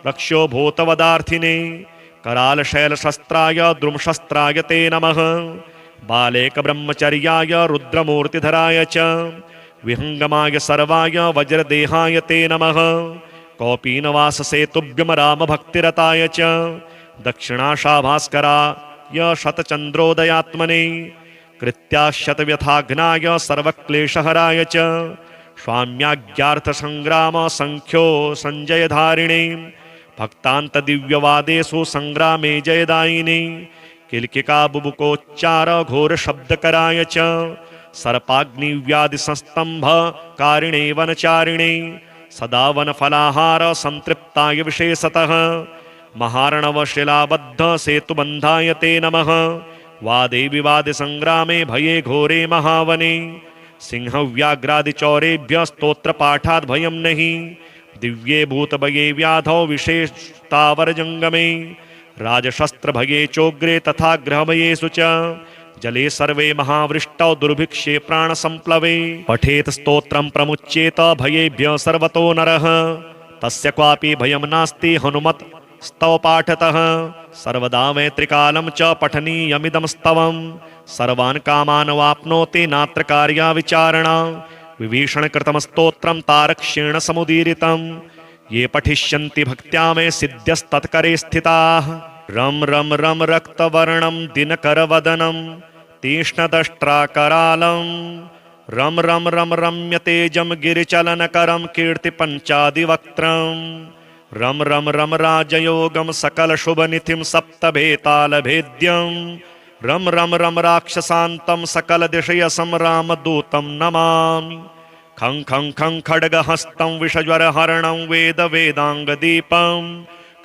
रक्ष्यो भूतवदार्थिने करालशैलशस्त्राय द्रुमशस्त्राय ते नमः। बालेकब्रह्मचर्याय रुद्रमूर्तिधराय च विहङ्गमाय सर्वाय वज्रदेहाय ते नमः। कौपीनवाससेतुभ्यं रामभक्तिरताय च दक्षिणाशाभास्कराय शतचन्द्रोदयात्मने कृत्याशतव्यथाघ्नाय सर्वक्लेशहराय च स्वाम्याज्ञार्थसङ्ग्राम सङ्ख्यो सञ्जयधारिणे भक्तान्तदिव्यवादेषु सङ्ग्रामे जयदायिने किल्किका बुबुकोच्चार घोरशब्दकराय च सर्पाग्निव्याधिसंस्तम्भकारिणे वनचारिणे सदा वनफलाहार संतृप्ताय विशेषतः महार्णवशिलाबद्ध सेतुबन्धाय ते नमः। वादे विवादे संग्रामे भये घोरे महावने सिंहव्याघ्रादिचौरेभ्य स्तोत्रपाठाद् भयं नहि दिव्ये भूतभये व्याधौ विशेषतावरजङ्गमे राजशस्त्रभये चोग्रे तथा ग्रहभयेषु च जले सर्वे महावृष्टौ दुर्भिक्षे प्राणसम्प्लवे पठेत् स्तोत्रं प्रमुच्येत भयेभ्य सर्वतो नरः तस्य क्वापि भयं नास्ति हनुमत् स्तव पाठतः सर्वदा वै त्रिकालं च पठनीयमिदं स्तवं सर्वान् कामान् वाप्नोति नात्र कार्या विचारणा विभीषणकृतं स्तोत्रं तारक्ष्येण समुदीरितं ये पठिष्यन्ति भक्त्या मे सिद्ध्यस्तत्करे स्थिताः। रं रं रं रक्तवर्णं दिनकरवदनं तीक्ष्णदष्ट्राकरालं रम रम रम रम्यतेजं गिरिचलनकरं कीर्तिपञ्चादिवक्त्रम् रम रम रम राजयोगं सकलशुभनिधिं सप्तभेतालभेद्यं रम रम रम राक्षसान्तं सकलदिशयसं रामदूतं नमामि। खं खं खं खड्गहस्तं विषज्वरहरणं वेदवेदाङ्गदीपं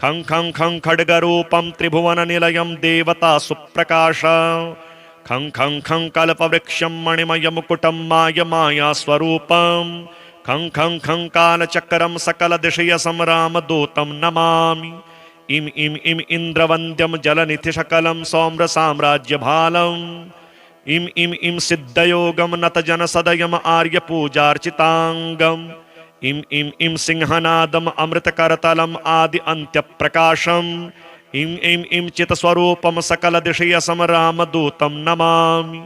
खं खं खं खड्गरूपं त्रिभुवननिलयं देवतासुप्रकाशं खं खं खं कल्पवृक्षं मणिमयमुकुटं मायमायास्वरूपं खं खं खं कालचक्रं सकलदिशयसं रामदूतं नमामि। इम इम इम इन्द्रवन्द्यं जलनिधिशकलं सौम्रसाम्राज्यभालम् इम इम इम सिद्धयोगं नतजनसदयम् आर्यपूजार्चिताङ्गम् इम इम इम सिंहनादम् अमृतकरतलम् आदि अन्त्यप्रकाशम् इम इम इम चित्स्वरूपं सकलदिशयसं रामदूतं नमामि।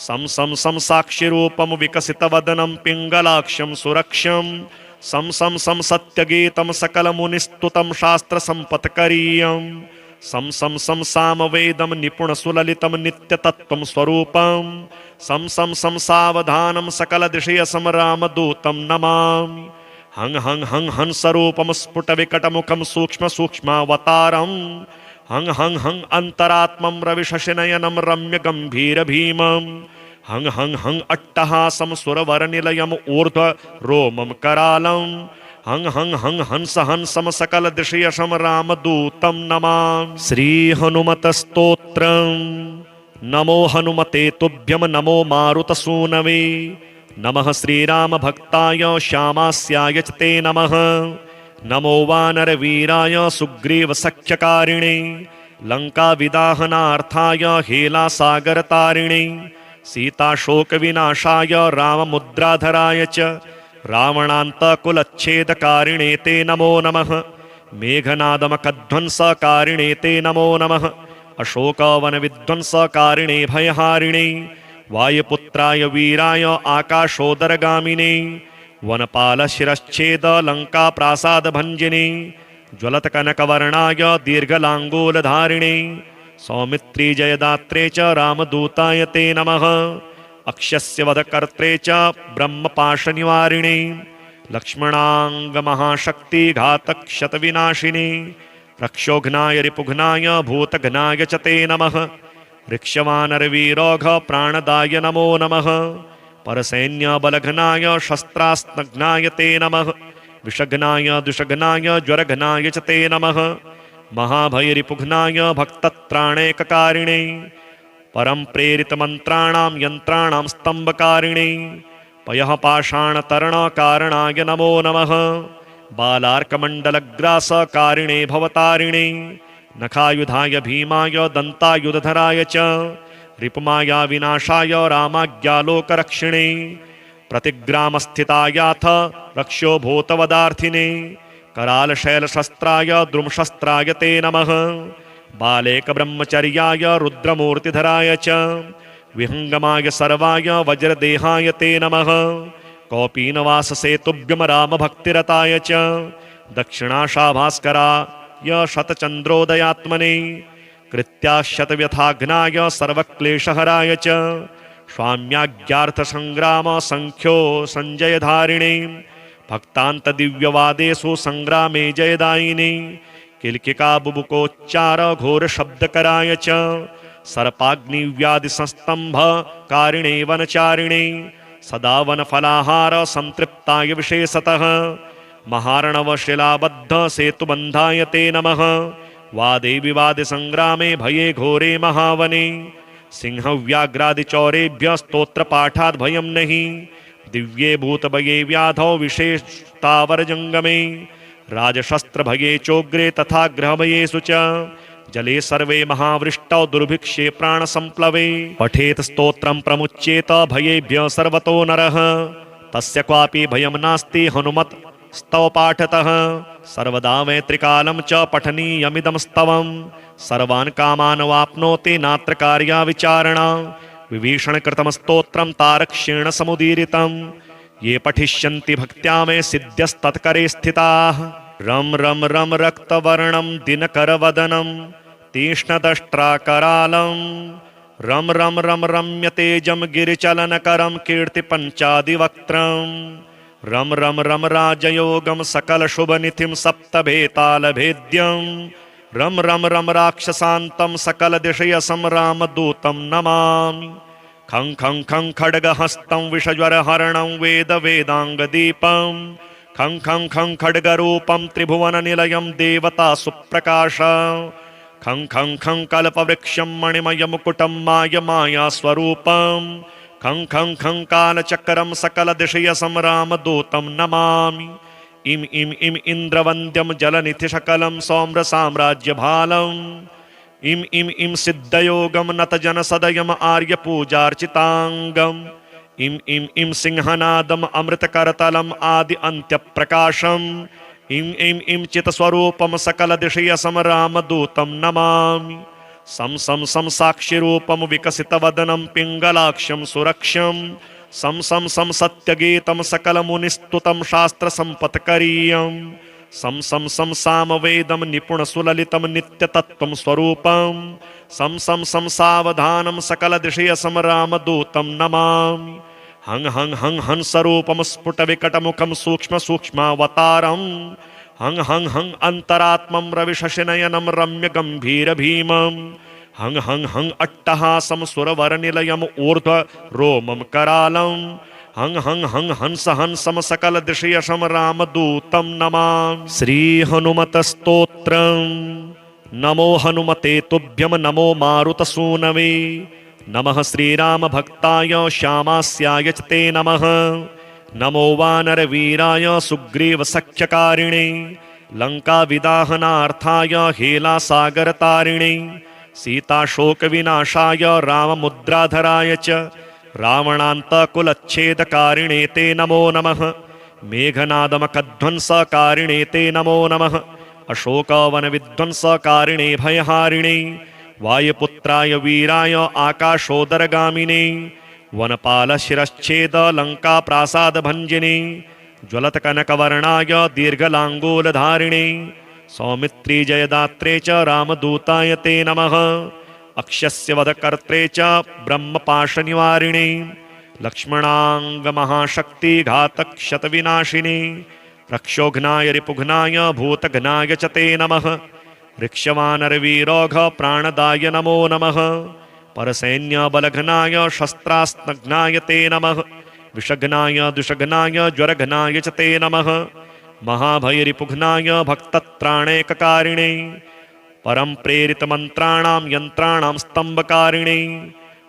सं सं सं साक्षिरूपं विकसितवदनं पिङ्गलाक्षं सुरक्षं सं सं सं सत्यगीतं सकलमुनिस्तुतं शास्त्रसम्पत्करीयं सं सं सं सामवेदं निपुणसुललितं नित्यतत्त्वं स्वरूपं सं सं सं सावधानं सकलदिशयसं रामदूतं नमामि। हं हं हं हंसरूपं स्फुटविकटमुखं सूक्ष्मसूक्ष्मावतारं हं हं हं अन्तरात्मं रविशशिनयनं रम्यगम्भीरभीमं हं हं हं अट्टहासं सुरवरनिलयम् ऊर्ध्वरोमं करालं हं हं हं हंस हंसं सकलदिशयसं रामदूतं नमामि। श्रीहनुमतस्तोत्रम्। नमो हनुमते तुभ्यं नमो मारुतसूनवे नमः श्रीरामभक्ताय श्यामास्याय च ते नमः। नमो वानरवीराय सुग्रीवसख्यकारिणे लङ्काविदाहनार्थाय हेलासागरतारिणे सीताशोकविनाशाय राममुद्राधराय च रावणान्तकुलच्छेदकारिणे ते नमो नमः। मेघनादमकध्वंसकारिणे ते नमो नमः। अशोकवनविध्वंसकारिणे भयहारिणे वायुपुत्राय वीराय आकाशोदरगामिने वनपालशिरश्छेद लङ्काप्रासादभञ्जिने ज्वलत्कनकवर्णाय दीर्घलाङ्गूलधारिणे सौमित्री जयदात्रे च रामदूताय ते नमः। अक्षस्य वधकर्त्रे च ब्रह्मपाशनिवारिणे लक्ष्मणाङ्गमहाशक्तिघातक्षतविनाशिने रक्षोघ्नाय रिपुघ्नाय भूतघ्नाय च ते नमः। ऋक्षवानरवीरोघ प्राणदाय नमो नमः। परसैन्यबलघ्नाय शस्त्रास्त्रघ्नाय ते नमः। विषघ्नाय दुषघ्नाय ज्वरघ्नाय च ते नमः। महाभयरिपुघ्नाय भक्तत्राणैककारिणे परं प्रेरितमन्त्राणां यन्त्राणां स्तम्भकारिणे पयः पाषाणतरणकारणाय नमो नमः। बालार्कमण्डलग्रासकारिणे भवतारिणे नखायुधाय भीमाय दन्तायुधधराय च रिपुमाया विनाशाय रामाज्ञालोकरक्षिणे प्रतिग्रामस्थितायाथ रक्ष्यो भूतवदार्थिने करालशैलशस्त्राय द्रुमशस्त्राय ते नमः। बालेकब्रह्मचर्याय रुद्रमूर्तिधराय च विहङ्गमाय सर्वाय वज्रदेहाय ते नमः। कौपीनवाससेतुभ्यं रामभक्तिरताय च दक्षिणाशाभास्कराय शतचन्द्रोदयात्मने कृत्याशतव्यथाघ्नाय सर्वक्लेशहराय च स्वाम्याज्ञार्थसङ्ग्राम सङ्ख्यो सञ्जयधारिणे भक्तान्तदिव्यवादेषु सङ्ग्रामे जयदायिने किल्किकाबुबुकोच्चार घोरशब्दकराय च सर्पाग्निव्याधिसंस्तम्भकारिणे वनचारिणे सदा वनफलाहार संतृप्ताय विशेषतः महार्णवशिलाबद्ध सेतुबन्धाय ते नमः। वादे विवादे संग्रामे भये घोरे महावने सिंहव्याघ्रादिचौरेभ्य स्तोत्रपाठाद् भयं नहि दिव्ये भूतभये व्याधौ विशेषतावरजङ्गमे राजशस्त्रभये चोग्रे तथा ग्रहभयेषु च जले सर्वे महावृष्टौ दुर्भिक्षे प्राणसम्प्लवे पठेत् स्तोत्रं प्रमुच्येत भयेभ्य सर्वतो नरः तस्य क्वापि भयं नास्ति हनुमत् स्तव पाठतः सर्वदा वै त्रिकालं च पठनीयमिदं स्तवं सर्वान् कामान् वाप्नोति नात्र कार्या विचारणा विभीषणकृतं स्तोत्रं तारक्ष्येण समुदीरितं ये पठिष्यन्ति भक्त्या मे सिद्ध्यस्तत्करे स्थिताः। रं रं रं रक्तवर्णं दिनकरवदनं तीक्ष्णदष्ट्राकरालं रम रम रम रम्यतेजं गिरिचलनकरं कीर्तिपञ्चादिवक्त्रम् रम रम रम राजयोगं सकलशुभनिधिं सप्तभेतालभेद्यं रम रम रम राक्षसान्तं सकलदिशयसं रामदूतं नमामि। खं खं खं खड्गहस्तं विषज्वरहरणं वेदवेदाङ्गदीपं खं खं खं खड्गरूपं त्रिभुवननिलयं देवतासुप्रकाशं खं खं खं कल्पवृक्षं मणिमयमुकुटं मायमायास्वरूपं खं खं खं कालचक्रं सकलदिशयसं रामदूतं नमामि। इम इम इम इन्द्रवन्द्यं जलनिधिशकलं सौम्रसाम्राज्यभालम् इम इम इम सिद्धयोगं नतजनसदयम् आर्यपूजार्चिताङ्गम् इम इम इम सिंहनादम् अमृतकरतलम् आदि अन्त्यप्रकाशम् इम इम इम चित्स्वरूपं सकलदिशयसं रामदूतं नमामि। सं सं सं साक्षिरूपं विकसितवदनं पिङ्गलाक्षं सुरक्षं सं सं सं सत्यगीतं सकलमुनिस्तुतं शास्त्रसम्पत्करीयं सं सं सं सामवेदं निपुणसुललितं नित्यतत्त्वं स्वरूपं सं सं सं सावधानं सकलदिशयसं रामदूतं नमामि। हं हं हं हंसरूपं स्फुटविकटमुखं सूक्ष्मसूक्ष्मावतारं हं हं हं अन्तरात्मं रविशशिनयनं रम्यगम्भीरभीमं हं हं हं अट्टहासं सुरवरनिलयम् ऊर्ध्वरोमं करालं हं हं हं हंस हंसं सकलदिशयसं रामदूतं नमामि। श्रीहनुमतस्तोत्रम्। नमो हनुमते तुभ्यं नमो मारुतसूनवे नमः श्रीरामभक्ताय श्यामास्याय च ते नमः। नमो वानरवीराय सुग्रीवसख्यकारिणे लङ्काविदाहनार्थाय हेलासागरतारिणे सीताशोकविनाशाय राममुद्राधराय च रावणान्तकुलच्छेदकारिणे ते नमो नमः। मेघनादमखध्वंसकारिणे ते नमो नमः। अशोकवनविध्वंसकारिणे भयहारिणे वायुपुत्राय वीराय आकाशोदरगामिने वनपालशिरश्छेद लङ्काप्रासादभञ्जिने ज्वलत्कनकवर्णाय दीर्घलाङ्गूलधारिणे सौमित्री जयदात्रे च रामदूताय ते नमः। अक्षस्य वधकर्त्रे च ब्रह्मपाशनिवारिणे लक्ष्मणाङ्गमहाशक्तिघातक्षतविनाशिने रक्षोघ्नाय रिपुघ्नाय भूतघ्नाय च ते नमः। ऋक्षवानरवीरोघ प्राणदाय नमो नमः। परसैन्यबलघ्नाय शस्त्रास्त्रघ्नाय ते नमः। विषघ्नाय दुषघ्नाय ज्वरघ्नाय च ते नमः। महाभयरिपुघ्नाय भक्तत्राणैककारिणे परं प्रेरितमन्त्राणां यन्त्राणां स्तम्भकारिणे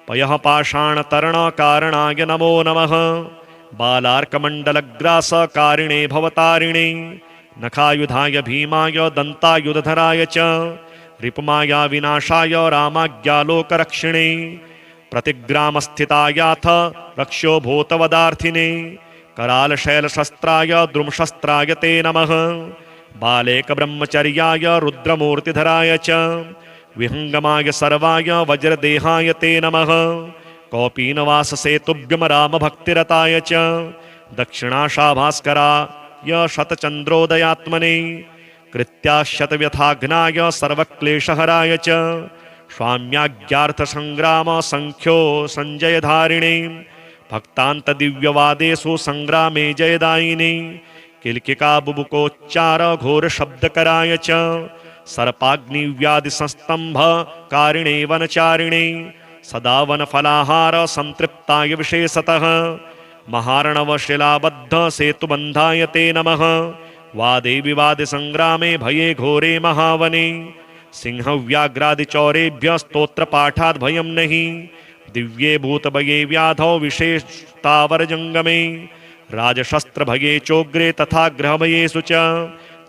पयः पाषाणतरणकारणाय नमो नमः। बालार्कमण्डलग्रासकारिणे भवतारिणे नखायुधाय भीमाय दन्तायुधधराय च रिपुमाया विनाशाय रामाज्ञालोकरक्षिणे प्रतिग्रामस्थितायाथ रक्ष्यो भूतवदार्थिने करालशैलशस्त्राय द्रुमशस्त्राय ते नमः। बालेकब्रह्मचर्याय रुद्रमूर्तिधराय च विहङ्गमाय सर्वाय वज्रदेहाय ते नमः। कौपीनवाससेतुभ्यं रामभक्तिरताय च दक्षिणाशाभास्कराय शतचन्द्रोदयात्मने कृत्याशतव्यथाघ्नाय सर्वक्लेशहराय च स्वाम्याज्ञार्थसङ्ग्राम सङ्ख्यो सञ्जयधारिणे भक्तान्तदिव्यवादेषु सङ्ग्रामे जयदायिने किल्किकाबुबुकोच्चार घोरशब्दकराय च सर्पाग्निव्याधिसंस्तम्भकारिणे वनचारिणे सदा वनफलाहार संतृप्ताय विशेषतः महार्णवशिलाबद्ध सेतुबन्धाय ते नमः। वादे विवादे संग्रामे भये घोरे महावने सिंहव्याघ्रादिचौरेभ्य स्तोत्रपाठाद् भयं नहि दिव्ये भूतभये व्याधौ विशेषतावरजङ्गमे राजशस्त्रभये चोग्रे तथा ग्रहभयेषु च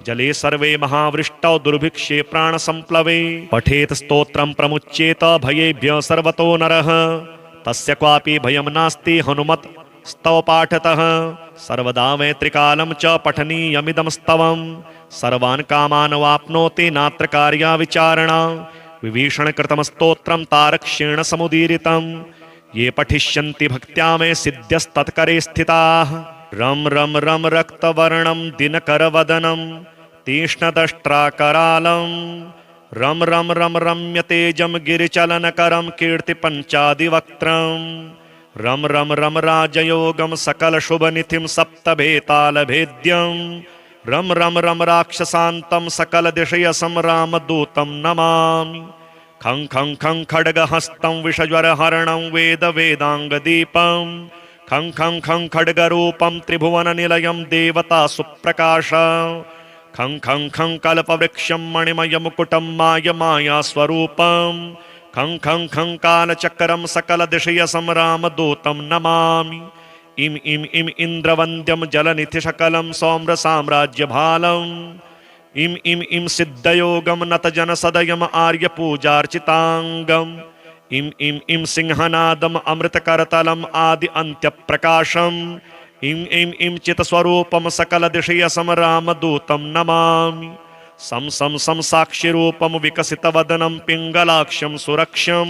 जले सर्वे महावृष्टौ दुर्भिक्षे प्राणसम्प्लवे पठेत् स्तोत्रं प्रमुच्येत भयेभ्य सर्वतो नरः तस्य क्वापि भयं नास्ति हनुमत् स्तव पाठतः सर्वदा वै त्रिकालं च पठनीयमिदं स्तवं सर्वान् कामान् वाप्नोति नात्र कार्या विचारणा विभीषणकृतं स्तोत्रं तारक्ष्येण समुदीरितं ये पठिष्यन्ति भक्त्या मे सिद्ध्यस्तत्करे स्थिताः। रं रं रं रक्तवर्णं दिनकरवदनं तीक्ष्णदष्ट्राकरालं रम रम रम रम्यतेजं गिरिचलनकरं कीर्तिपञ्चादिवक्त्रम् रम रम रम राजयोगं सकलशुभनिधिं सप्तभेतालभेद्यं रम रम रम राक्षसान्तं सकलदिशयसं रामदूतं नमामि। खं खं खं खड्गहस्तं विषज्वरहरणं वेदवेदाङ्गदीपं खं खं खं खड्गरूपं त्रिभुवननिलयं देवतासुप्रकाशं खं खं खं कल्पवृक्षं मणिमयमुकुटं मायमायास्वरूपं खं खं खं कालचक्रं सकलदिशयसं रामदूतं नमामि। इम इम इम इन्द्रवन्द्यं जलनिधिशकलं सौम्रसाम्राज्यभालम् इम इम इम सिद्धयोगं नतजनसदयम् आर्यपूजार्चिताङ्गम् इम इम इम सिंहनादम् अमृतकरतलम् आदि अन्त्यप्रकाशम् इम इम इम चित्स्वरूपं सकलदिशयसं रामदूतं नमामि। सं सं सं साक्षिरूपं विकसितवदनं पिङ्गलाक्षं सुरक्षं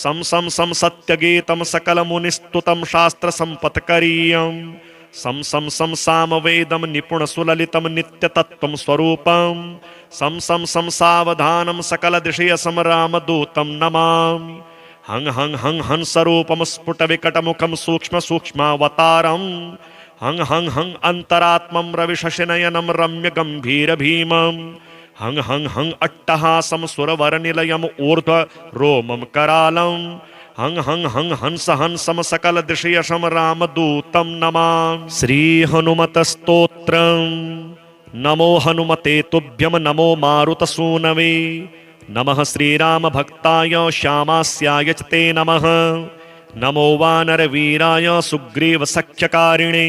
सं सं सं सत्यगीतं सकलमुनिस्तुतं शास्त्रसम्पत्करीयं सं सं सं सामवेदं निपुणसुललितं नित्यतत्त्वं स्वरूपं सं सं सं सावधानं सकलदिशयसं रामदूतं नमामि। हं हं हं हंसरूपं स्फुटविकटमुखं सूक्ष्मसूक्ष्मावतारं हं हं हं अन्तरात्मं रविशशिनयनं रम्यगम्भीरभीमं हं हं हं अट्टहासं सुरवरनिलयम् ऊर्ध्वरोमं करालं हं हं हं हंस हंसं सकलदिशयसं रामदूतं नमामि। श्रीहनुमतस्तोत्रम्। नमो हनुमते तुभ्यं नमो मारुतसूनवे नमः श्रीरामभक्ताय श्यामास्याय च ते नमः। नमो वानरवीराय सुग्रीवसख्यकारिणे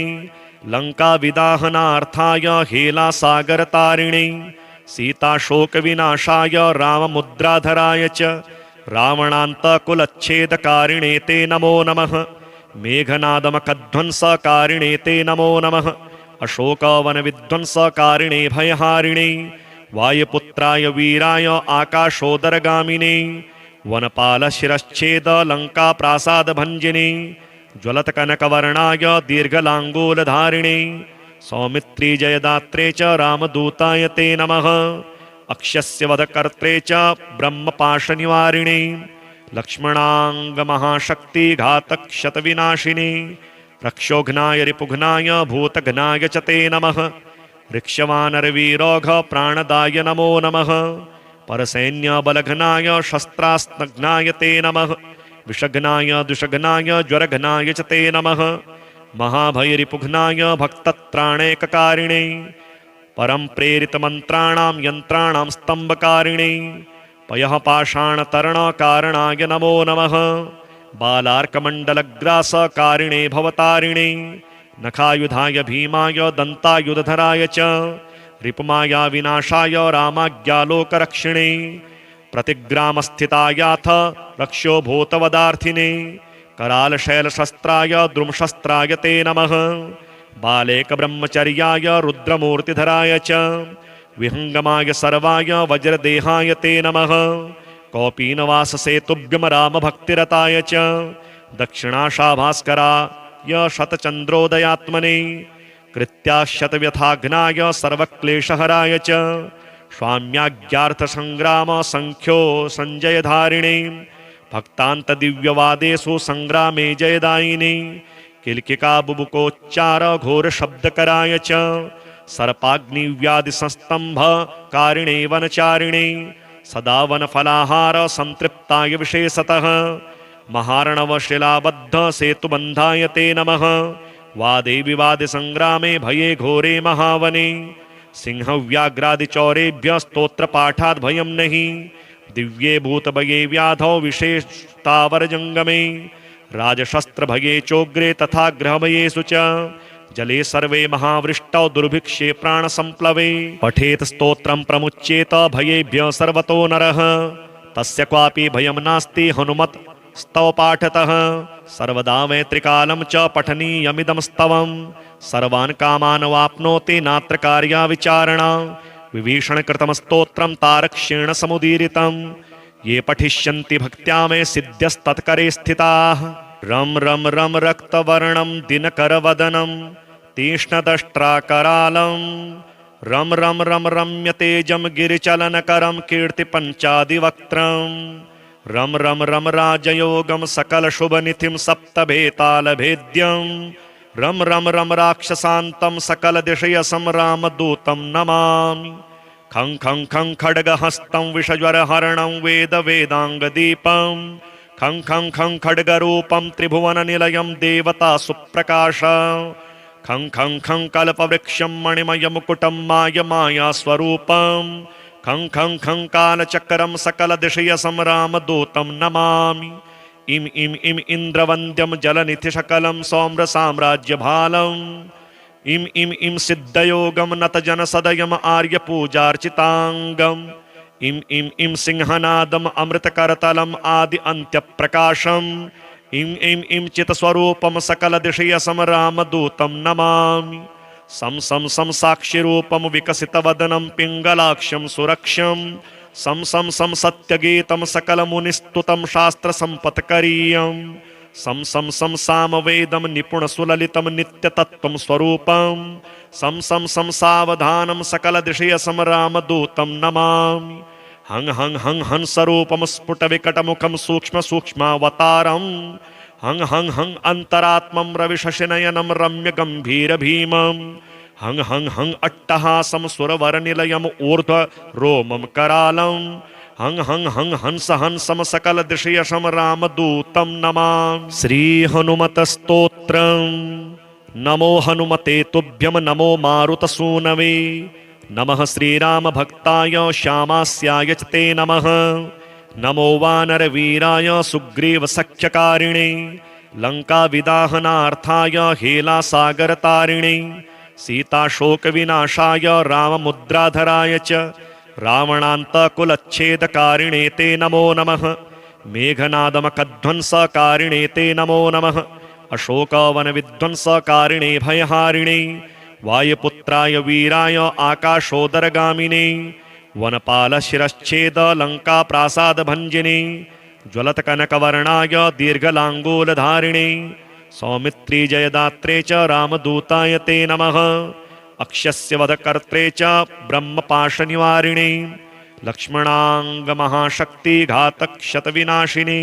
लङ्काविदाहनार्थाय हेलासागरतारिणे सीताशोकविनाशाय राममुद्राधराय च रावणान्तकुलच्छेदकारिणे ते नमो नमः। मेघनादमकध्वंसकारिणे ते नमो नमः। अशोकवनविध्वंसकारिणे भयहारिणे वायुपुत्राय वीराय आकाशोदरगामिने वनपालशिरश्छेद लङ्काप्रासादभञ्जिने ज्वलत्कनकवर्णाय दीर्घलाङ्गूलधारिणे सौमित्री जयदात्रे च रामदूताय ते नमः। अक्षस्य वधकर्त्रे च ब्रह्मपाशनिवारिणे लक्ष्मणाङ्गमहाशक्तिघातक्षतविनाशिने रक्षोघ्नाय रिपुघ्नाय भूतघ्नाय च ते नमः। ऋक्षवानरवीरोघ प्राणदाय नमो नमः। परसैन्यबलघ्नाय शस्त्रास्त्रघ्नाय ते नमः। विषघ्नाय दुषघ्नाय ज्वरघ्नाय च ते नमः। महाभयरिपुघ्नाय भक्तत्राणैककारिणे परं प्रेरितमन्त्राणां यन्त्राणां स्तम्भकारिणे पयः पाषाणतरणकारणाय नमो नमः। बालार्कमण्डलग्रासकारिणे भवतारिणे नखायुधाय भीमाय दन्तायुधधराय च रिपुमाया विनाशाय रामाज्ञालोकरक्षिणे प्रतिग्रामस्थितायाथ रक्ष्यो भूतवदार्थिने करालशैलशस्त्राय द्रुमशस्त्राय ते नमः। बालेकब्रह्मचर्याय रुद्रमूर्तिधराय च विहङ्गमाय सर्वाय वज्रदेहाय ते नमः। कौपीनवाससेतुभ्यं रामभक्तिरताय च दक्षिणाशाभास्कराय शतचन्द्रोदयात्मने कृत्याशतव्यथाघ्नाय सर्वक्लेशहराय च स्वाम्याज्ञार्थसङ्ग्राम सङ्ख्यो सञ्जयधारिणे भक्तान्तदिव्यवादेषु सङ्ग्रामे जयदायिने किल्किकाबुबुकोच्चार घोरशब्दकराय च सर्पाग्निव्याधिसंस्तम्भकारिणे वनचारिणे सदा वनफलाहार संतृप्ताय विशेषतः महार्णवशिलाबद्ध सेतुबन्धाय ते नमः। वादे विवादे संग्रामे भये घोरे महावने सिंहव्याघ्रादिचौरेभ्यः स्तोत्रपाठाद् भयं नहि दिव्ये भूतभये व्याधौ विशेषतावरजङ्गमे राजशस्त्रभये चोग्रे तथा ग्रहभयेषु च जले सर्वे महावृष्टौ दुर्भिक्षे प्राणसम्प्लवे पठेत स्तोत्रं प्रमुच्येत भयेभ्यः सर्वतो नरः तस्य क्वापि भयं नास्ति हनुमत् स्तव पाठतः सर्वदा वै त्रिकालं च पठनीयमिदं स्तवं सर्वान् कामान् वाप्नोति नात्र कार्या विचारणा विभीषणकृतं स्तोत्रं तारक्ष्येण समुदीरितं ये पठिष्यन्ति भक्त्या मे सिद्ध्यस्तत्करे स्थिताः। रं रं रं रक्तवर्णं दिनकरवदनं तीक्ष्णदष्ट्राकरालं रम रम रम रम्यतेजं गिरिचलनकरं कीर्तिपञ्चादिवक्त्रम् रम रम रम राजयोगं सकलशुभनिधिं सप्तभेतालभेद्यं रम रम रम राक्षसान्तं सकलदिशयसं रामदूतं नमामि। खं खं खं खड्गहस्तं विषज्वरहरणं वेदवेदाङ्गदीपं खं खं खं खड्गरूपं त्रिभुवननिलयं देवतासुप्रकाशं खं खं खं कल्पवृक्षं मणिमयमुकुटं मायमायास्वरूपं खं खं खं कालचक्रं सकलदिशयसं रामदूतं नमामि। इम इम इम इन्द्रवन्द्यं जलनिधिशकलं सौम्रसाम्राज्यभालम् इम इम इम सिद्धयोगं नतजनसदयम् आर्यपूजार्चिताङ्गम् इम इम इम सिंहनादम् अमृतकरतलम् आदि अन्त्यप्रकाशम् इम इम इम चित्स्वरूपं सकलदिशयसं रामदूतं नमामि। सं सं सं साक्षिरूपं विकसितवदनं पिङ्गलाक्षं सुरक्षं सं सं सं सत्यगीतं सकलमुनिस्तुतं शास्त्रसम्पत्करीयं सं सं सं सामवेदं निपुणसुललितं नित्यतत्त्वं स्वरूपं सं सं सं सावधानं सकलदिशयसं रामदूतं नमामि। हं हं हं हंसरूपं स्फुटविकटमुखं सूक्ष्मसूक्ष्मावतारं हं हं हं अन्तरात्मं रविशशिनयनं रम्यगम्भीरभीमं हं हं हं अट्टहासं सुरवरनिलयम् ऊर्ध्वरोमं करालं हं हं हं हंस हंसं सकलदिशयसं रामदूतं नमामि। श्रीहनुमतस्तोत्रम्। नमो हनुमते तुभ्यं नमो मारुतसूनवे नमः श्रीरामभक्ताय श्यामास्याय च ते नमः। नमो वानरवीराय सुग्रीवसख्यकारिणे लङ्काविदाहनार्थाय हेलासागरतारिणे सीताशोकविनाशाय राममुद्राधराय च रावणान्तकुलच्छेदकारिणे ते नमो नमः। मेघनादमकध्वंसकारिणे ते नमो नमः। अशोकवनविध्वंसकारिणे भयहारिणे वायुपुत्राय वीराय आकाशोदरगामिने वनपालशिरश्छेद लङ्काप्रासादभञ्जिने ज्वलत्कनकवर्णाय दीर्घलाङ्गूलधारिणे सौमित्री जयदात्रे च रामदूताय ते नमः। अक्षस्य वधकर्त्रे च ब्रह्मपाशनिवारिणे लक्ष्मणाङ्गमहाशक्तिघातक्षतविनाशिने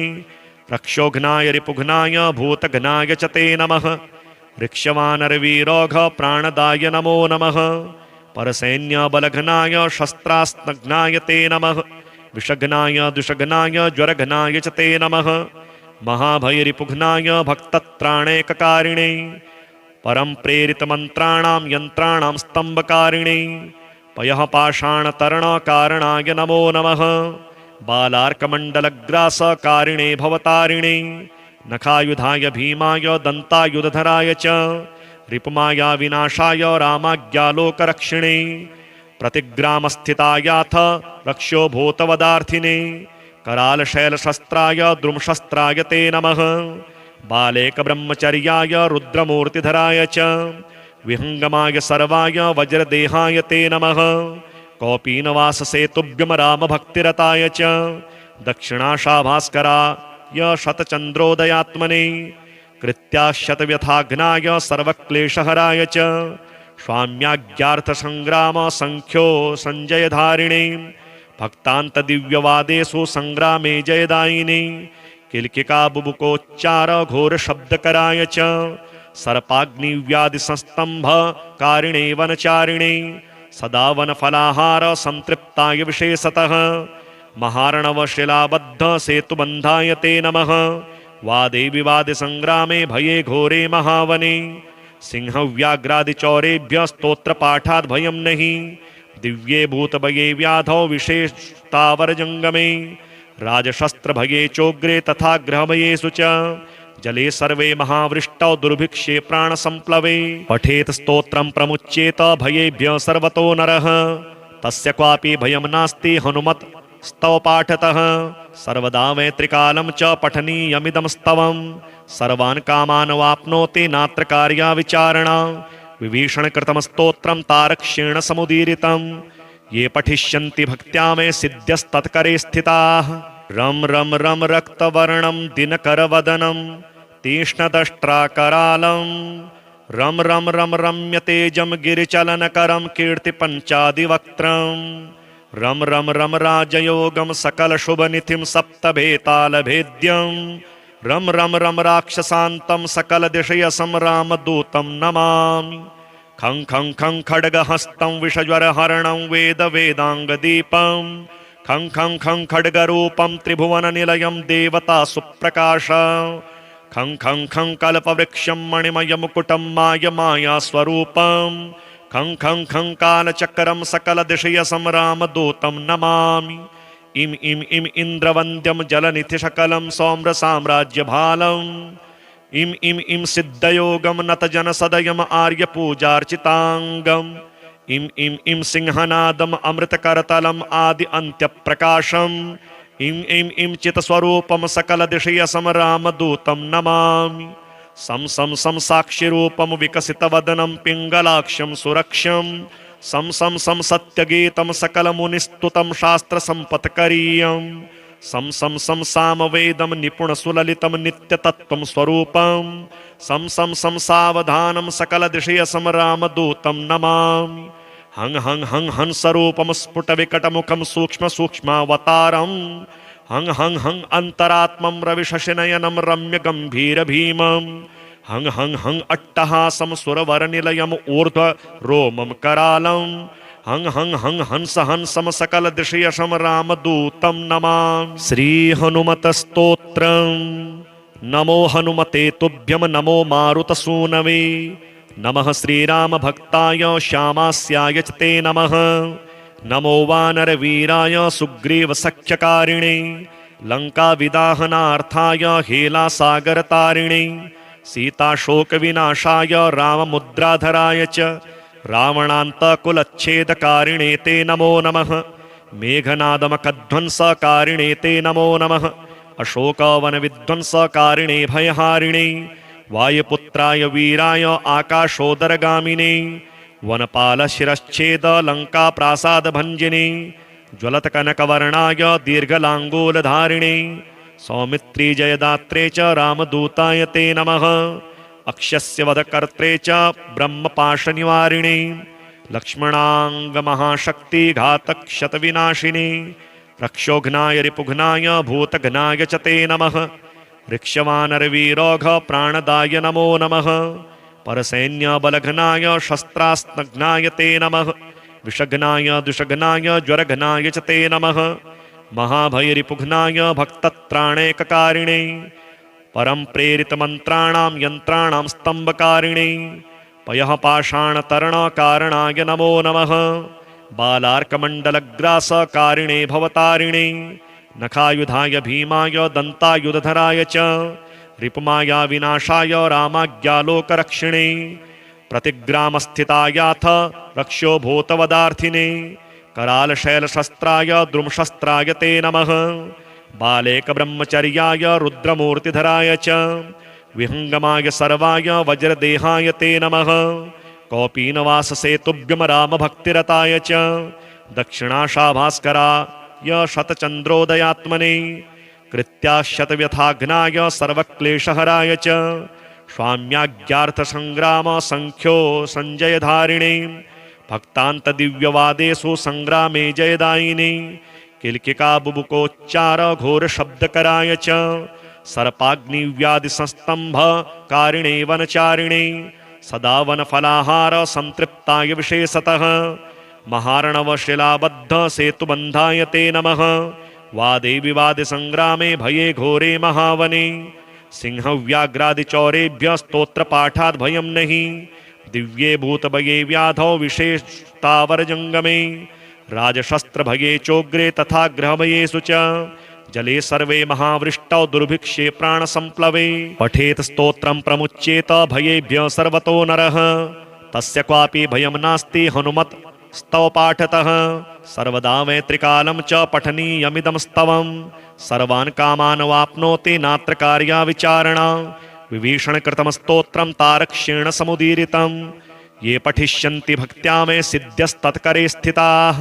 रक्षोघ्नाय रिपुघ्नाय भूतघ्नाय च ते नमः। ऋक्षवानरवीरोघ प्राणदाय नमो नमः। परसैन्यबलघ्नाय शस्त्रास्त्रघ्नाय ते नमः। विषघ्नाय दुषघ्नाय ज्वरघ्नाय च ते नमः। महाभयरिपुघ्नाय भक्तत्राणैककारिणे परं प्रेरितमन्त्राणां यन्त्राणां स्तम्भकारिणे पयः पाषाणतरणकारणाय नमो नमः। बालार्कमण्डलग्रासकारिणे भवतारिणे नखायुधाय भीमाय दन्तायुधधराय च रिपुमाया विनाशाय रामाज्ञालोकरक्षिणे प्रतिग्रामस्थितायाथ रक्ष्यो भूतवदार्थिने करालशैलशस्त्राय द्रुमशस्त्राय ते नमः। बालेकब्रह्मचर्याय रुद्रमूर्तिधराय च विहङ्गमाय सर्वाय वज्रदेहाय ते नमः। कौपीनवाससेतुभ्यं रामभक्तिरताय च दक्षिणाशाभास्कराय शतचन्द्रोदयात्मने कृत्याशतव्यथाघ्नाय सर्वक्लेशहराय च स्वाम्याज्ञार्थसङ्ग्राम सङ्ख्यो सञ्जयधारिणे भक्तान्तदिव्यवादेषु सङ्ग्रामे जयदायिने किल्किकाबुबुकोच्चार घोरशब्दकराय च सर्पाग्निव्याधिसंस्तम्भकारिणे वनचारिणे सदा वनफलाहार संतृप्ताय विशेषतः महार्णवशिलाबद्ध सेतुबन्धाय ते नमः। वादे विवादे संग्रामे भये घोरे महावने सिंहव्याघ्रादिचौरेभ्यः स्तोत्रपाठाद् भयं नहि दिव्ये भूतभये व्याधौ विशेषतावरजङ्गमे राजशस्त्रभये चोग्रे तथा ग्रहभयेषु च जले सर्वे महावृष्टौ दुर्भिक्षे प्राणसम्प्लवे पठेत स्तोत्रं प्रमुच्येत भयेभ्यः सर्वतो नरः तस्य क्वापि भयं नास्ति हनुमत् स्तव पाठतः सर्वदा वै त्रिकालं च पठनीयमिदं स्तवं सर्वान् कामान् वाप्नोति नात्र कार्या विचारणा विभीषणकृतं स्तोत्रं तारक्ष्येण समुदीरितं ये पठिष्यन्ति भक्त्या मे सिद्ध्यस्तत्करे स्थिताः। रं रं रं रक्तवर्णं दिनकरवदनं तीक्ष्णदष्ट्राकरालं रम रम रम रम्यतेजं गिरिचलनकरं कीर्तिपञ्चादिवक्त्रम् रम रम रम राजयोगं सकलशुभनिधिं सप्तभेतालभेद्यं रम रम रम राक्षसान्तं सकलदिशयसं रामदूतं नमामि। खं खं खं खड्गहस्तं विषज्वरहरणं वेदवेदाङ्गदीपं खं खं खं खड्गरूपं त्रिभुवननिलयं देवतासुप्रकाश खं खं खं कल्पवृक्षं मणिमयमुकुटं मायमायास्वरूपं खं खं खं कालचक्रं सकलदिशयसं रामदूतं नमामि। इम इम इम इन्द्रवन्द्यं जलनिधिशकलं सौम्रसाम्राज्यभालम् इम इम इम सिद्धयोगं नतजनसदयम् आर्यपूजार्चिताङ्गम् इम इम इम सिंहनादम् अमृतकरतलम् आदि अन्त्यप्रकाशम् इम इम इम चित्स्वरूपं सकलदिशयसं रामदूतं नमामि। सं सं सं साक्षिरूपं विकसितवदनं पिङ्गलाक्षं सुरक्षं सं सं सं सत्यगीतं सकलमुनिस्तुतं शास्त्रसम्पत्करीयं सं सं सं सामवेदं निपुणसुललितं नित्यतत्त्वं स्वरूपं सं सं सं सावधानं सकलदिशयसं रामदूतं नमामि। हं हं हं हंसरूपं स्फुटविकटमुखं सूक्ष्मसूक्ष्मावतारं हं हं हं अन्तरात्मं रविशशिनयनं रम्यगम्भीरभीमं हं हं हं अट्टहासं सुरवरनिलयम् ऊर्ध्वरोमं करालं हं हं हं हंस हंसं सकलदिशयसं रामदूतं नमामि। श्रीहनुमतस्तोत्रम्। नमो हनुमते तुभ्यं नमो मारुतसूनवे नमः श्रीरामभक्ताय श्यामास्याय च ते नमः। नमो वानरवीराय सुग्रीवसख्यकारिणे लङ्काविदाहनार्थाय हेलासागरतारिणे सीताशोकविनाशाय राममुद्राधराय च रावणान्तकुलच्छेदकारिणे ते नमो नमः। मेघनादमखध्वंसकारिणे ते नमो नमः। अशोकवनविध्वंसकारिणे भयहारिणे वायुपुत्राय वीराय आकाशोदरगामिने वनपालशिरश्छेद लङ्काप्रासादभञ्जिने ज्वलत्कनकवर्णाय दीर्घलाङ्गूलधारिणे सौमित्री जयदात्रे च रामदूताय ते नमः। अक्षस्य वधकर्त्रे च ब्रह्मपाशनिवारिणे लक्ष्मणाङ्गमहाशक्तिघातक्षतविनाशिने रक्षोघ्नाय रिपुघ्नाय भूतघ्नाय च ते नमः। ऋक्षवानरवीरोघ प्राणदाय नमो नमः। परसैन्यबलघ्नाय शस्त्रास्त्रघ्नाय ते नमः। विषघ्नाय दुषघ्नाय ज्वरघ्नाय च ते नमः। महाभयरिपुघ्नाय भक्तत्राणैककारिणे परं प्रेरितमन्त्राणां यन्त्राणां स्तम्भकारिणे पयः पाषाणतरणकारणाय नमो नमः। बालार्कमण्डलग्रासकारिणे भवतारिणे नखायुधाय भीमाय दन्तायुधधराय च रिपुमाया विनाशाय रामाज्ञालोकरक्षिणे प्रतिग्रामस्थितायाथ रक्ष्यो भूतवदार्थिने करालशैलशस्त्राय द्रुमशस्त्राय ते नमः। बालेकब्रह्मचर्याय रुद्रमूर्तिधराय च विहङ्गमाय सर्वाय वज्रदेहाय ते नमः। कौपीनवाससेतुभ्यं रामभक्तिरताय च दक्षिणाशाभास्कराय शतचन्द्रोदयात्मने कृत्याशतव्यथाघ्नाय सर्वक्लेशहराय च स्वाम्याज्ञार्थसङ्ग्राम सङ्ख्यो सञ्जयधारिणे भक्तान्तदिव्यवादेषु सङ्ग्रामे जयदायिने किल्किकाबुबुकोच्चार घोरशब्दकराय च सर्पाग्निव्याधिसंस्तम्भकारिणे वनचारिणे सदा वनफलाहार संतृप्ताय विशेषतः महार्णवशिलाबद्ध सेतुबन्धाय ते नमः। वादे विवादे संग्रामे भये घोरे महावने सिंहव्याघ्रादिचौरेभ्यः स्तोत्रपाठाद् भयं नहि दिव्ये भूतभये व्याधौ विशेषतावरजङ्गमे राजशस्त्रभये चोग्रे तथा ग्रहभयेषु च जले सर्वे महावृष्टौ दुर्भिक्षे प्राणसम्प्लवे पठेत स्तोत्रं प्रमुच्येत भयेभ्यः सर्वतो नरः तस्य क्वापि भयं नास्ति हनुमत् स्तव पाठतः सर्वदा वै त्रिकालं च पठनीयमिदं स्तवं सर्वान् कामान् वाप्नोति नात्र कार्या विचारणा विभीषणकृतं स्तोत्रं तारक्ष्येण समुदीरितं ये पठिष्यन्ति भक्त्या मे सिद्ध्यस्तत्करे स्थिताः।